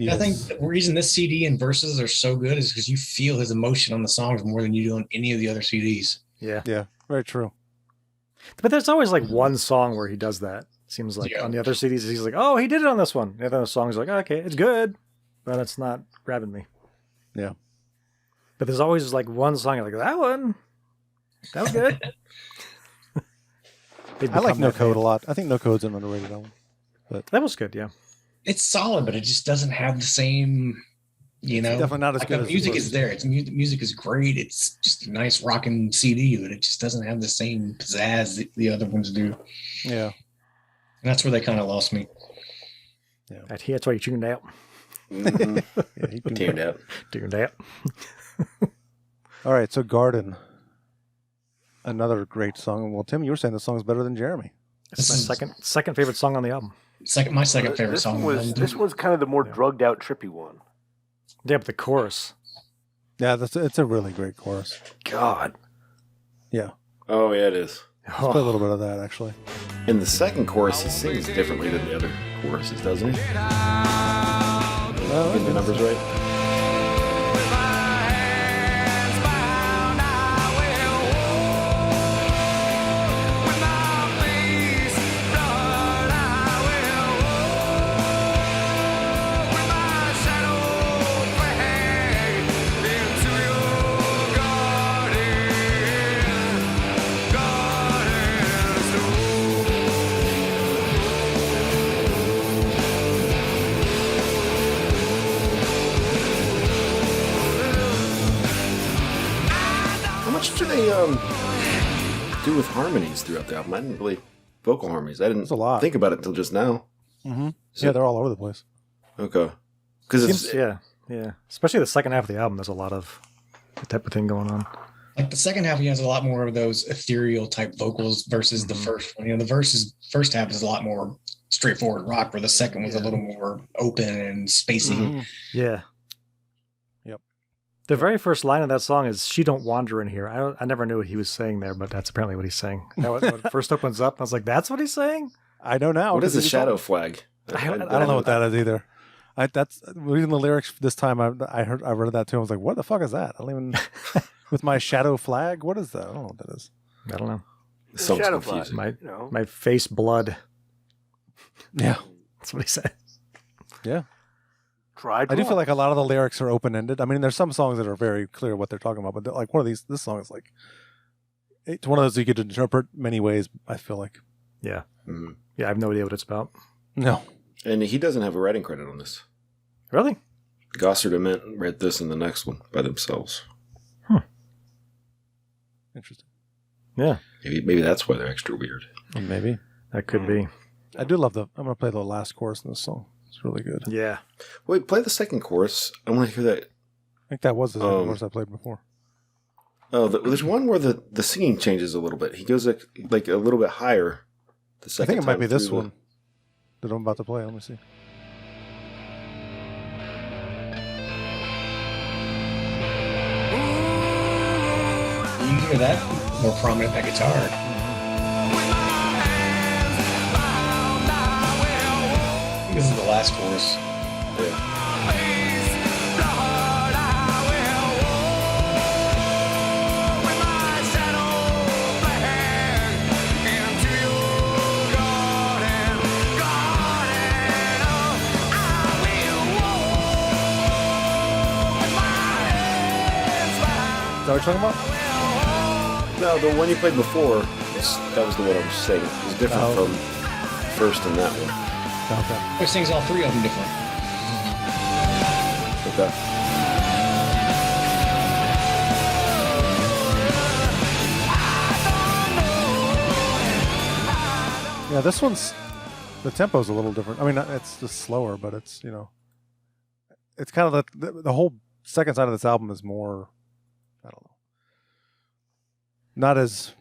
I think the reason this CD and verses are so good is because you feel his emotion on the songs more than you do on any of the other CDs. Yeah. Yeah, very true. But there's always like one song where he does that. Seems like on the other CDs, he's like, oh, he did it on this one. The other songs like, okay, it's good, but it's not grabbing me. Yeah. But there's always like one song you're like, that was good. I like No Code a lot. I think No Code's an underrated album. But that was good, yeah. It's solid, but it just doesn't have the same, you know. It's definitely not as like good the as music it is there. It's music is great. It's just a nice rocking CD, but it just doesn't have the same pizzazz that the other ones do. Yeah. And that's where they kind of lost me. Yeah. That's why you tuned out. Mm-hmm. Yeah, he tuned out. Tuned out. All right, so Garden. Another great song. Well, Tim, you were saying the song's better than Jeremy. It's my second favorite song on the album. My second favorite song. This one's kind of the more drugged out, trippy one. Yeah, but the chorus. Yeah, it's a really great chorus. God. Yeah. Oh, yeah, it is. Let's play a little bit of that, actually. In the second chorus, he sings differently than the other choruses, doesn't he? Get the numbers right? What do they do with harmonies throughout the album? I didn't really vocal harmonies. I didn't think about it until just now. Mm-hmm. Yeah, they're all over the place. Okay, because yeah, especially the second half of the album. There's a lot of that type of thing going on. Like the second half, he has a lot more of those ethereal type vocals versus the first one. You know, the first half is a lot more straightforward rock, where the second was a little more open and spacey. Mm-hmm. Yeah. The very first line of that song is "She don't wander in here." I never knew what he was saying there, but that's apparently what he's saying. That when it first opens up, I was like, "That's what he's saying." I know now. What is a shadow flag? I don't know what that is either. That's reading the lyrics this time. I read that too. I was like, "What the fuck is that?" I don't even. With my shadow flag, what is that? I don't know what that is. I don't know. Shadow flag. My face blood. Yeah, that's what he said. Yeah. I do feel like a lot of the lyrics are open-ended. I mean, there's some songs that are very clear what they're talking about, but like one of these, this song is like, it's one of those you could interpret many ways, I feel like. Yeah. Mm-hmm. Yeah, I have no idea what it's about. No. And he doesn't have a writing credit on this. Really? Gossard and Mint read this and the next one by themselves. Interesting. Yeah. Maybe that's why they're extra weird. Maybe. That could be. I do love I'm going to play the last chorus in this song. It's really good. Yeah. Wait, play the second chorus. I want to hear that. I think that was the second chorus I played before. Oh, there's one where the singing changes a little bit. He goes like a little bit higher. The second I think it might time be this through one that I'm about to play. Let me see. You can hear that more prominent that guitar. This is the last chorus. Yeah. Is that what you're talking about? No, the one you played before, that was the one I was saying. It was different from first and that one. Okay. He sings all three of them different. Okay. Yeah, this one's the tempo's a little different. I mean, it's just slower, but it's it's kind of the whole second side of this album is more. I don't know. Not as.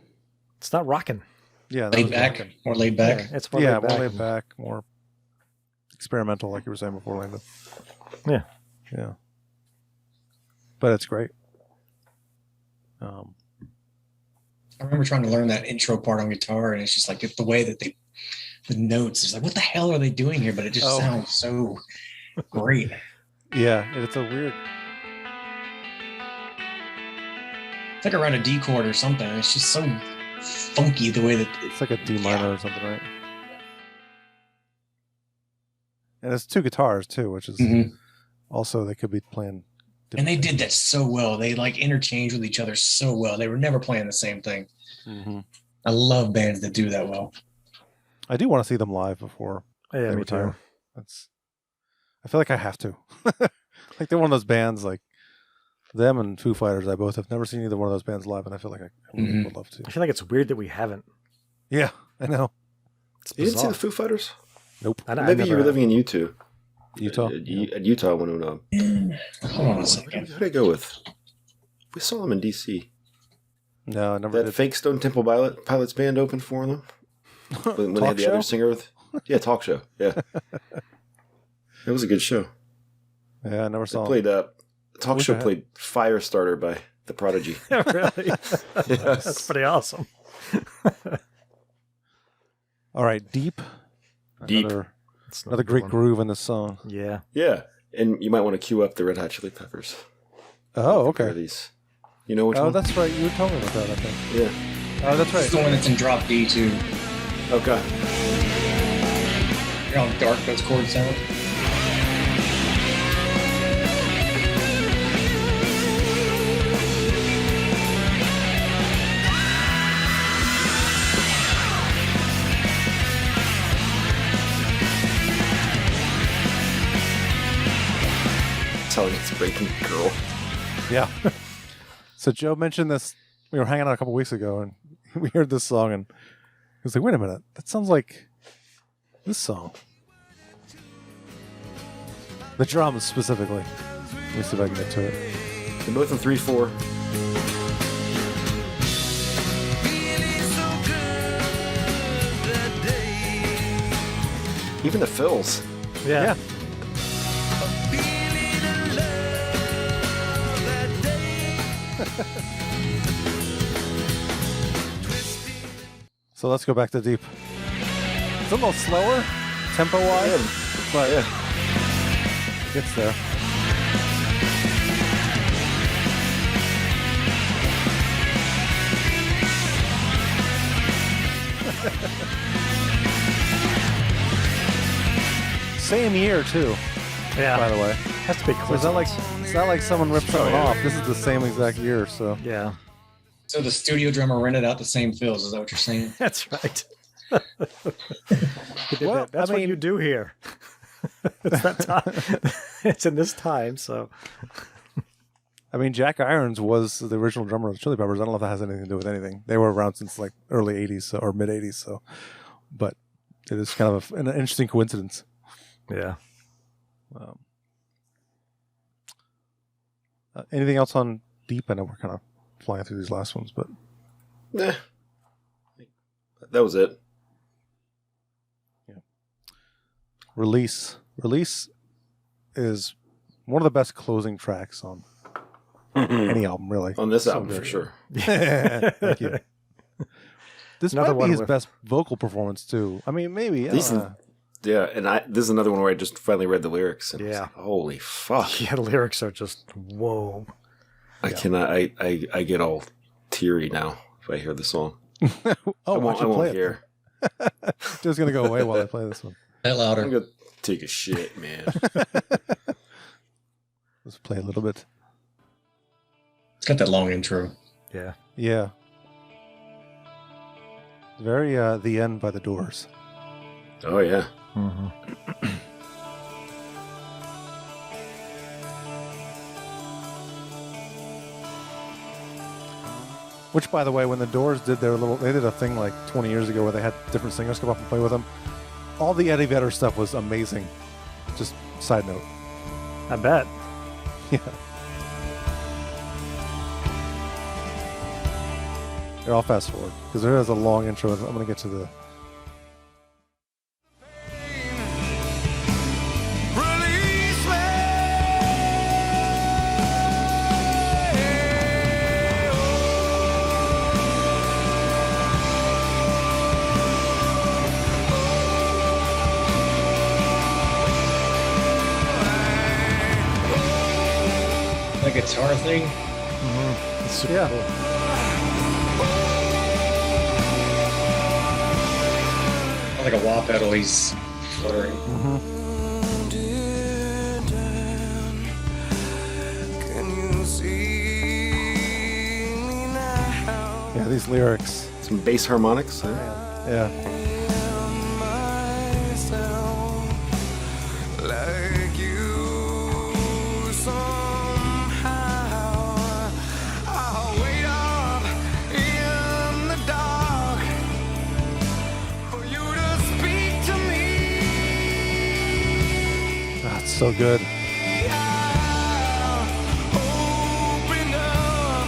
It's not rocking. Yeah, laid back, more laid back. Yeah, it's more more laid back, more experimental, like you were saying before, Landon. Yeah, yeah. But it's great. I remember trying to learn that intro part on guitar, and it's just like the way that the notes is like, what the hell are they doing here? But it just sounds so. Great. Yeah, and it's a weird. It's like around a D chord or something. It's just so funky the way that it's like a D minor or something, right? And it's two guitars too, which is also they could be playing. And they did that so well. They like interchanged with each other so well. They were never playing the same thing. Mm-hmm. I love bands that do that well. I do want to see them live before they me retire. too. I feel like I have to. Like they're one of those bands, like them and Foo Fighters. I both have never seen either one of those bands live, and I feel like I really would love to. I feel like it's weird that we haven't. Yeah, I know. You didn't see the Foo Fighters? Nope. Maybe you were living in Utah. Utah? At Utah when hold on a second. Who did I go with? We saw them in D.C. No, I never That fake Stone Temple Pilots band opened for them. When they had the other singer with... Yeah, talk show. Yeah. It was a good show. Yeah, I never saw them. Talk show played Firestarter by The Prodigy. Really? That's pretty awesome. All right, Deep. Another great groove in this song. Yeah. Yeah. And you might want to cue up the Red Hot Chili Peppers. Oh, okay. These. You know which one? Oh, that's right. You were telling me about that, I think. Yeah. Oh, that's right. It's the one that's in drop D, too. Okay. You know how dark those chords sound? Telling it's breaking girl. Yeah. So Joe mentioned this. We were hanging out a couple weeks ago, and we heard this song, and he was like, "Wait a minute, that sounds like this song." The drums specifically. Let me see if I can get to it. They're both in 3/4. Even the fills. Yeah. So let's go back to Deep. It's a little slower, tempo-wise, but it gets there. Same year too. Yeah. By the way, has to be so it's not like someone ripped someone off. This is the same exact year. So yeah. So the studio drummer rented out the same fills. Is that what you're saying? That's right. Well, that's what you do here. It's that time. It's in this time, so. I mean, Jack Irons was the original drummer of the Chili Peppers. I don't know if that has anything to do with anything. They were around since like early 80s or mid 80s. So, but it is kind of an interesting coincidence. Yeah. Anything else on Deep? I know we're kind of flying through these last ones, but nah, that was it. Yeah. Release is one of the best closing tracks on any album, really. On this album, for sure. Thank you. This Another might one be his with- best vocal performance too. I mean, maybe. Yeah, and this is another one where I just finally read the lyrics. And I was Yeah. like, holy fuck. Yeah, the lyrics are just whoa. I cannot. I get all teary now if I hear the song. Oh, I why don't you won't play hear. it? Just gonna go away while I play this one. Play it louder. I'm gonna take a shit, man. Let's play a little bit. It's got that long intro. Yeah. Yeah. Very The End by the Doors. Oh yeah. Mm-hmm. Which, by the way, when the Doors did they did a thing like 20 years ago where they had different singers come up and play with them. All the Eddie Vedder stuff was amazing. Just side note. I bet. Yeah. Here, I'll fast forward because there is a long intro. I'm going to get to the. the guitar thing. It's super cool. Like a wah pedal, he's fluttering. Yeah, these lyrics. Some bass harmonics. Yeah. Like you somehow. I'll wait up in the dark for you to speak to me. That's so good. Open up,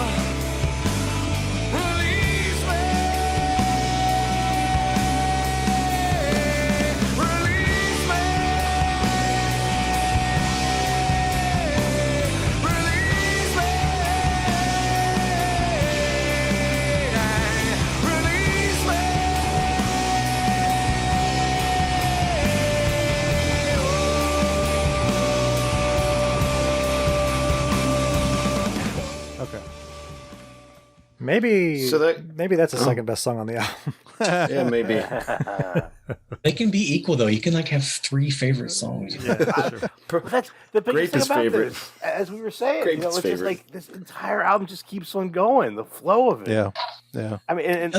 release me, release me, release me, release me. Okay. Maybe maybe that's the Oh. second best song on the album. Yeah, maybe. They can be equal though. You can like have 3 favorite songs. That's the biggest thing Grape is about favorite. this. As we were saying, Grape you know, is it's just favorite. like this entire album just keeps on going. The flow of it. Yeah. Yeah. I mean, and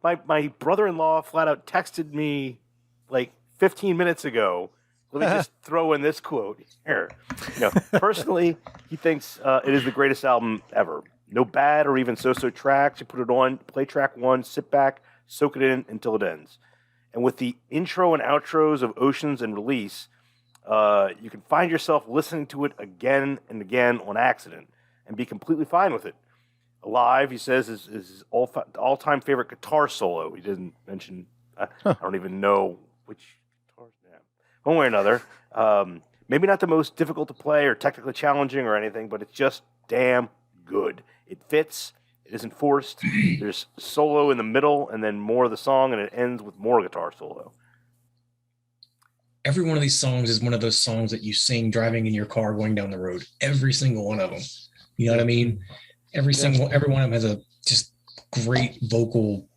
my brother-in-law flat out texted me like 15 minutes ago. Let me just throw in this quote here. You know, personally, he thinks it is the greatest album ever. No bad or even so-so tracks. You put it on, play track 1, sit back, soak it in until it ends. And with the intro and outros of Oceans and Release, you can find yourself listening to it again and again on accident and be completely fine with it. Alive, he says, is his all-time favorite guitar solo. He didn't mention, I don't even know which guitars. Yeah. One way or another. Maybe not the most difficult to play or technically challenging or anything, but it's just damn good. It fits. It isn't forced. There's solo in the middle and then more of the song, and it ends with more guitar solo. Every one of these songs is one of those songs that you sing driving in your car going down the road. Every single one of them. You know what I mean? Every one of them has a just great vocal,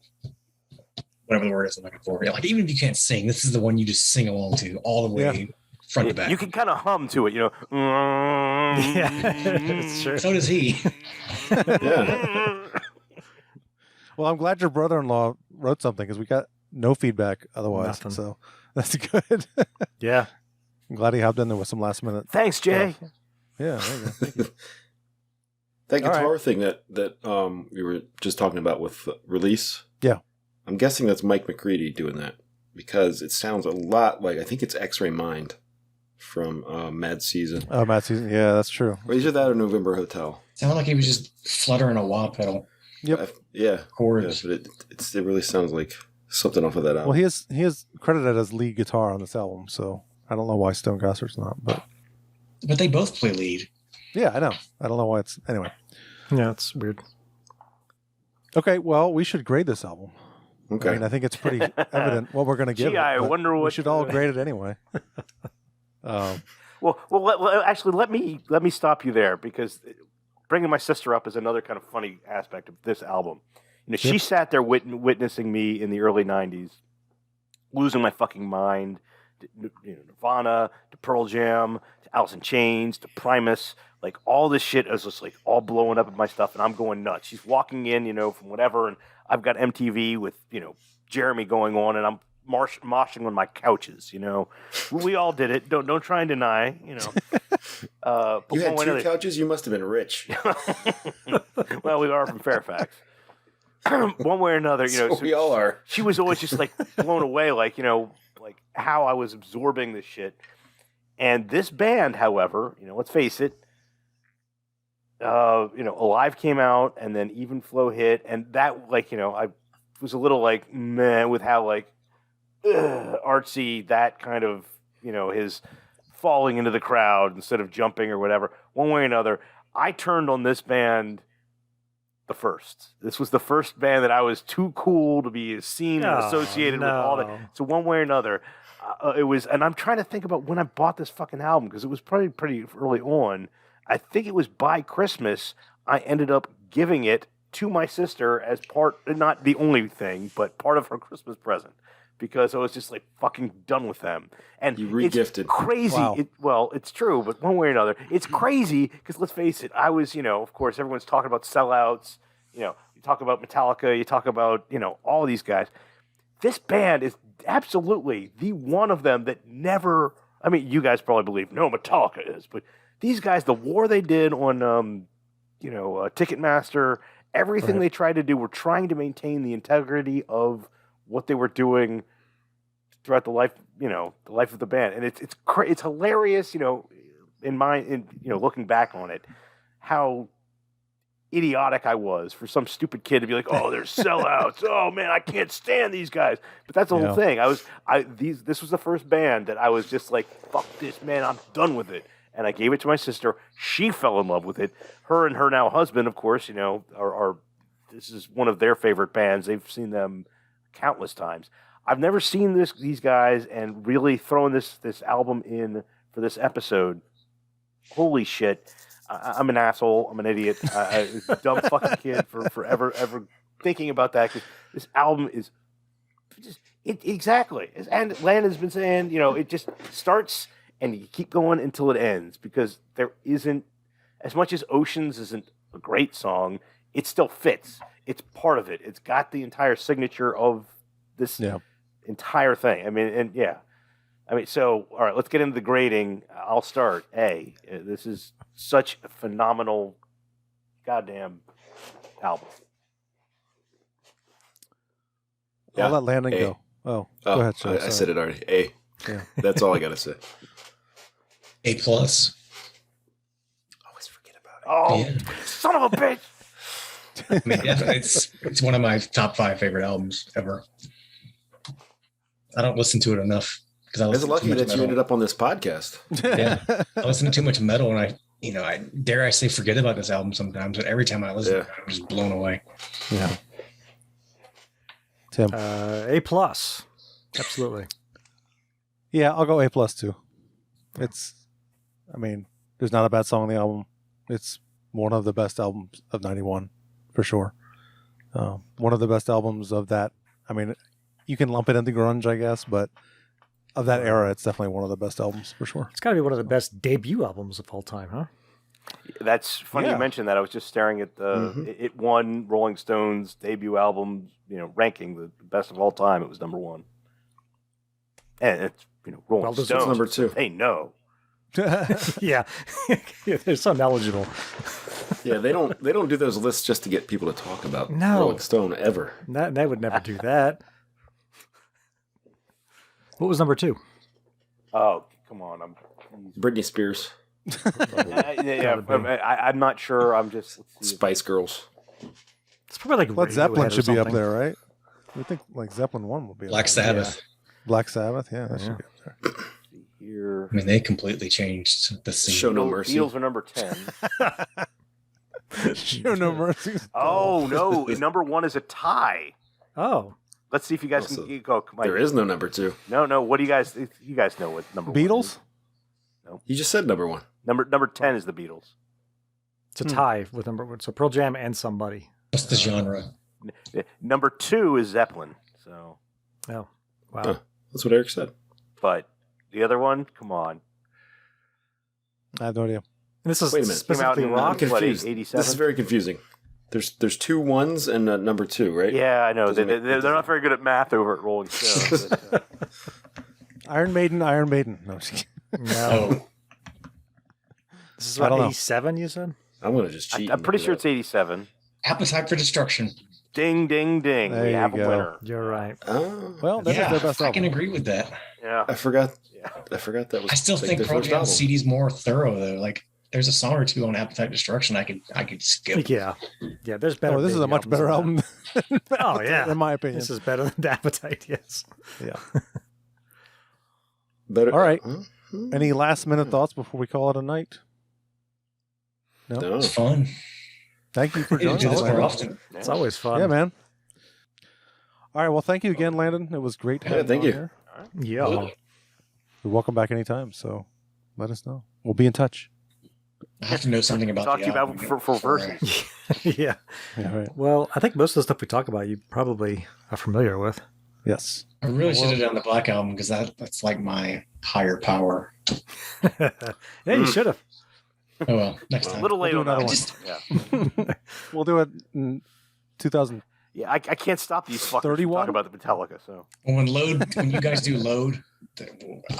whatever the word is I'm looking for. Like even if you can't sing, this is the one you just sing along to all the way front to back. You can kind of hum to it, you know. Yeah, it's true. So does he. Yeah. Well, I'm glad your brother-in-law wrote something because we got no feedback otherwise. Nothing. So that's good. Yeah. I'm glad he hopped in there with some last minute. Thanks, Jay. Yeah, there you go. Thank you. That All guitar right. thing that we were just talking about with Release. Yeah. I'm guessing that's Mike McCready doing that because it sounds a lot like, I think it's X-Ray Mind from Mad Season. Oh, Matt Season. Yeah, that's true. Or either that or November Hotel. Sounded like he was just fluttering a wah pedal. Yep. Yeah. Chords. Yeah, but it really sounds like something off of that album. Well, he is credited as lead guitar on this album, so I don't know why Stone Gossard's not, but they both play lead. yeah, I know. I don't know why it's anyway. Yeah, it's weird. Okay, well, we should grade this album. Okay. I mean, I think it's pretty evident what we're going to give. Gee, it, I but wonder we what- should all grade it anyway. Actually, let me stop you there because bringing my sister up is another kind of funny aspect of this album. You know, she sat there witnessing me in the early '90s, losing my fucking mind. Nirvana, to Pearl Jam, to Alice in Chains, to Primus, like all this shit is just like all blowing up in my stuff, and I'm going nuts. She's walking in, you know, from whatever, and I've got MTV with, you know, Jeremy going on, and I'm moshing on my couches, you know. We all did it. Don't try and deny, you know. But You had one two way or couches? You must have been rich. another- well, we are from Fairfax. One way or another, you know. So we all are. She was always just like blown away, like, you know, like how I was absorbing this shit. And this band, however, you know, let's face it, you know, Alive came out and then Even Flow hit, and that, like, you know, I was a little like meh with how like artsy that kind of, you know, his falling into the crowd instead of jumping or whatever. One way or another, I turned on this band the first. This was the first band that I was too cool to be seen and associated with all that. So one way or another, it was, and I'm trying to think about when I bought this fucking album because it was probably pretty early on. I think it was by Christmas, I ended up giving it to my sister as part, not the only thing, but part of her Christmas present. Because I was just like fucking done with them. And you regifted. It's crazy. Wow. Well, it's true, but one way or another, it's crazy because let's face it, I was, of course, everyone's talking about sellouts. You talk about Metallica, you talk about, all these guys. This band is absolutely the one of them that never, I mean, you guys probably believe, no, Metallica is, but these guys, the war they did on, Ticketmaster, everything they tried to do, were trying to maintain the integrity of what they were doing throughout the life, the life of the band. And it's hilarious, looking back on it, how idiotic I was for some stupid kid to be like, oh, they're sellouts. Oh man, I can't stand these guys. But that's the whole thing. This was the first band that I was just like, fuck this, man, I'm done with it. And I gave it to my sister. She fell in love with it. Her and her now husband, of course, are this is one of their favorite bands. They've seen them countless times. I've never seen these guys, and really throwing this album in for this episode. Holy shit. I'm an asshole. I'm an idiot. A dumb fucking kid for ever thinking about that. Because this album is just exactly. And Landon's been saying, it just starts and you keep going until it ends. Because there isn't, as much as Oceans isn't a great song, it still fits. It's part of it. It's got the entire signature of this entire thing. I mean, so, all right, let's get into the grading. I'll start. A. This is such a phenomenal goddamn album. Yeah. I'll let Landon go. Oh, go ahead, Joe. I said it already. A. Yeah. That's all I got to say. A+. Always forget about it. Oh, yeah. Son of a bitch. I mean, it's one of my top 5 favorite albums ever. I don't listen to it enough because I was lucky that you ended up on this podcast. Yeah, I listen to too much metal, and I dare I say forget about this album sometimes, but every time I listen, I'm just blown away. Yeah. Tim, A+, absolutely. Yeah, I'll go A+ too. There's not a bad song on the album. It's one of the best albums of '91 for sure. One of the best albums of that. I mean, you can lump it into grunge, I guess, but of that era, it's definitely one of the best albums for sure. It's got to be one of the best debut albums of all time, huh? That's funny you mentioned that. I was just staring at the it won Rolling Stone's debut album, ranking the best of all time. It was number 1, and it's Rolling Stones number 2. They know. Yeah, they're so knowledgeable. Yeah, they don't do those lists just to get people to talk about Rolling Stone ever. They would never do that. What was number 2? Oh, come on! Britney Spears. I'm not sure. I'm just Spice Girls. It's probably like Led Zeppelin should be up there, right? I think like Zeppelin 1 will be up Black there. Sabbath. Yeah. Black Sabbath, yeah, that should be up there. Here. I mean, they completely changed the scene. Show No Mercy. Beatles are number 10. Show No Mercy. Oh no! Number 1 is a tie. Oh. Let's see if you guys can go. There is no number 2. No. What do you guys? You guys know what number Beatles? 1 is? No. You just said number 1. Number 10 is the Beatles. It's a tie with number 1. So Pearl Jam and somebody. What's the genre? Number 2 is Zeppelin. So. Oh, wow. That's what Eric said. But the other one, come on. I have no idea. And this is Wait a minute. specifically rock. I'm confused. 87? This is very confusing. There's 2 1s and number 2, right? Yeah, I know. They're not very good at math over at Rolling Stone. But, Iron Maiden. No, no. This is what, 87, you said? I'm going to just cheat. I'm pretty sure it's 87. Appetite for Destruction. Ding, ding, ding. There we you have go. a winner. You're right. Well, that is their best album. I can agree with that. Yeah. I forgot that was I still think Pearl Jam CD's more thorough, though. Like, there's a song or two on Appetite Destruction I could skip. Yeah. There's better. Oh, this is a much better album. Oh yeah, in my opinion, this is better than Appetite. Yes. Yeah. Better. All right. Any last minute thoughts before we call it a night? No. It's fun. Thank you for do joining this us. more often. It's always fun. Yeah, man. All right. Well, thank you again, Landon. It was great having thank you. you. Here. Yeah. You're welcome back anytime. So let us know. We'll be in touch. I have to know something about talk the to you about album for verses. Yeah. Well, I think most of the stuff we talk about you probably are familiar with. Yes. I really should have done the Black Album because that's like my higher power. Yeah, you should have. Oh well, next time. A little late on that one. Yeah. We'll do it in 2000. Yeah, I can't stop these fuckers from talking about the Metallica. So when you guys do Load,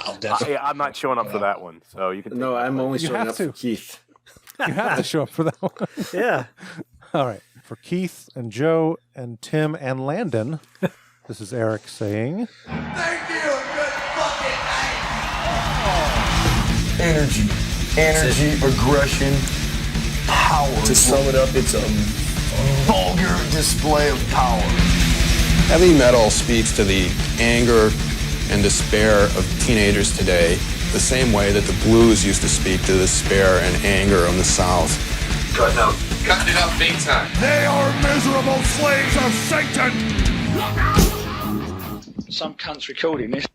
I'll definitely. I'm not showing up for that one. So you can. No, I'm only You showing have up to. for Keith. You have to show up for that one. Yeah. All right. For Keith and Joe and Tim and Landon, this is Eric saying, Thank you. Good fucking night. Energy, aggression, power. To sum it up, it's a vulgar display of power. Heavy metal speaks to the anger and despair of teenagers today, the same way that the blues used to speak to the despair and anger of the South. Cutting it up big time. They are miserable slaves of Satan. Some cunts recording this.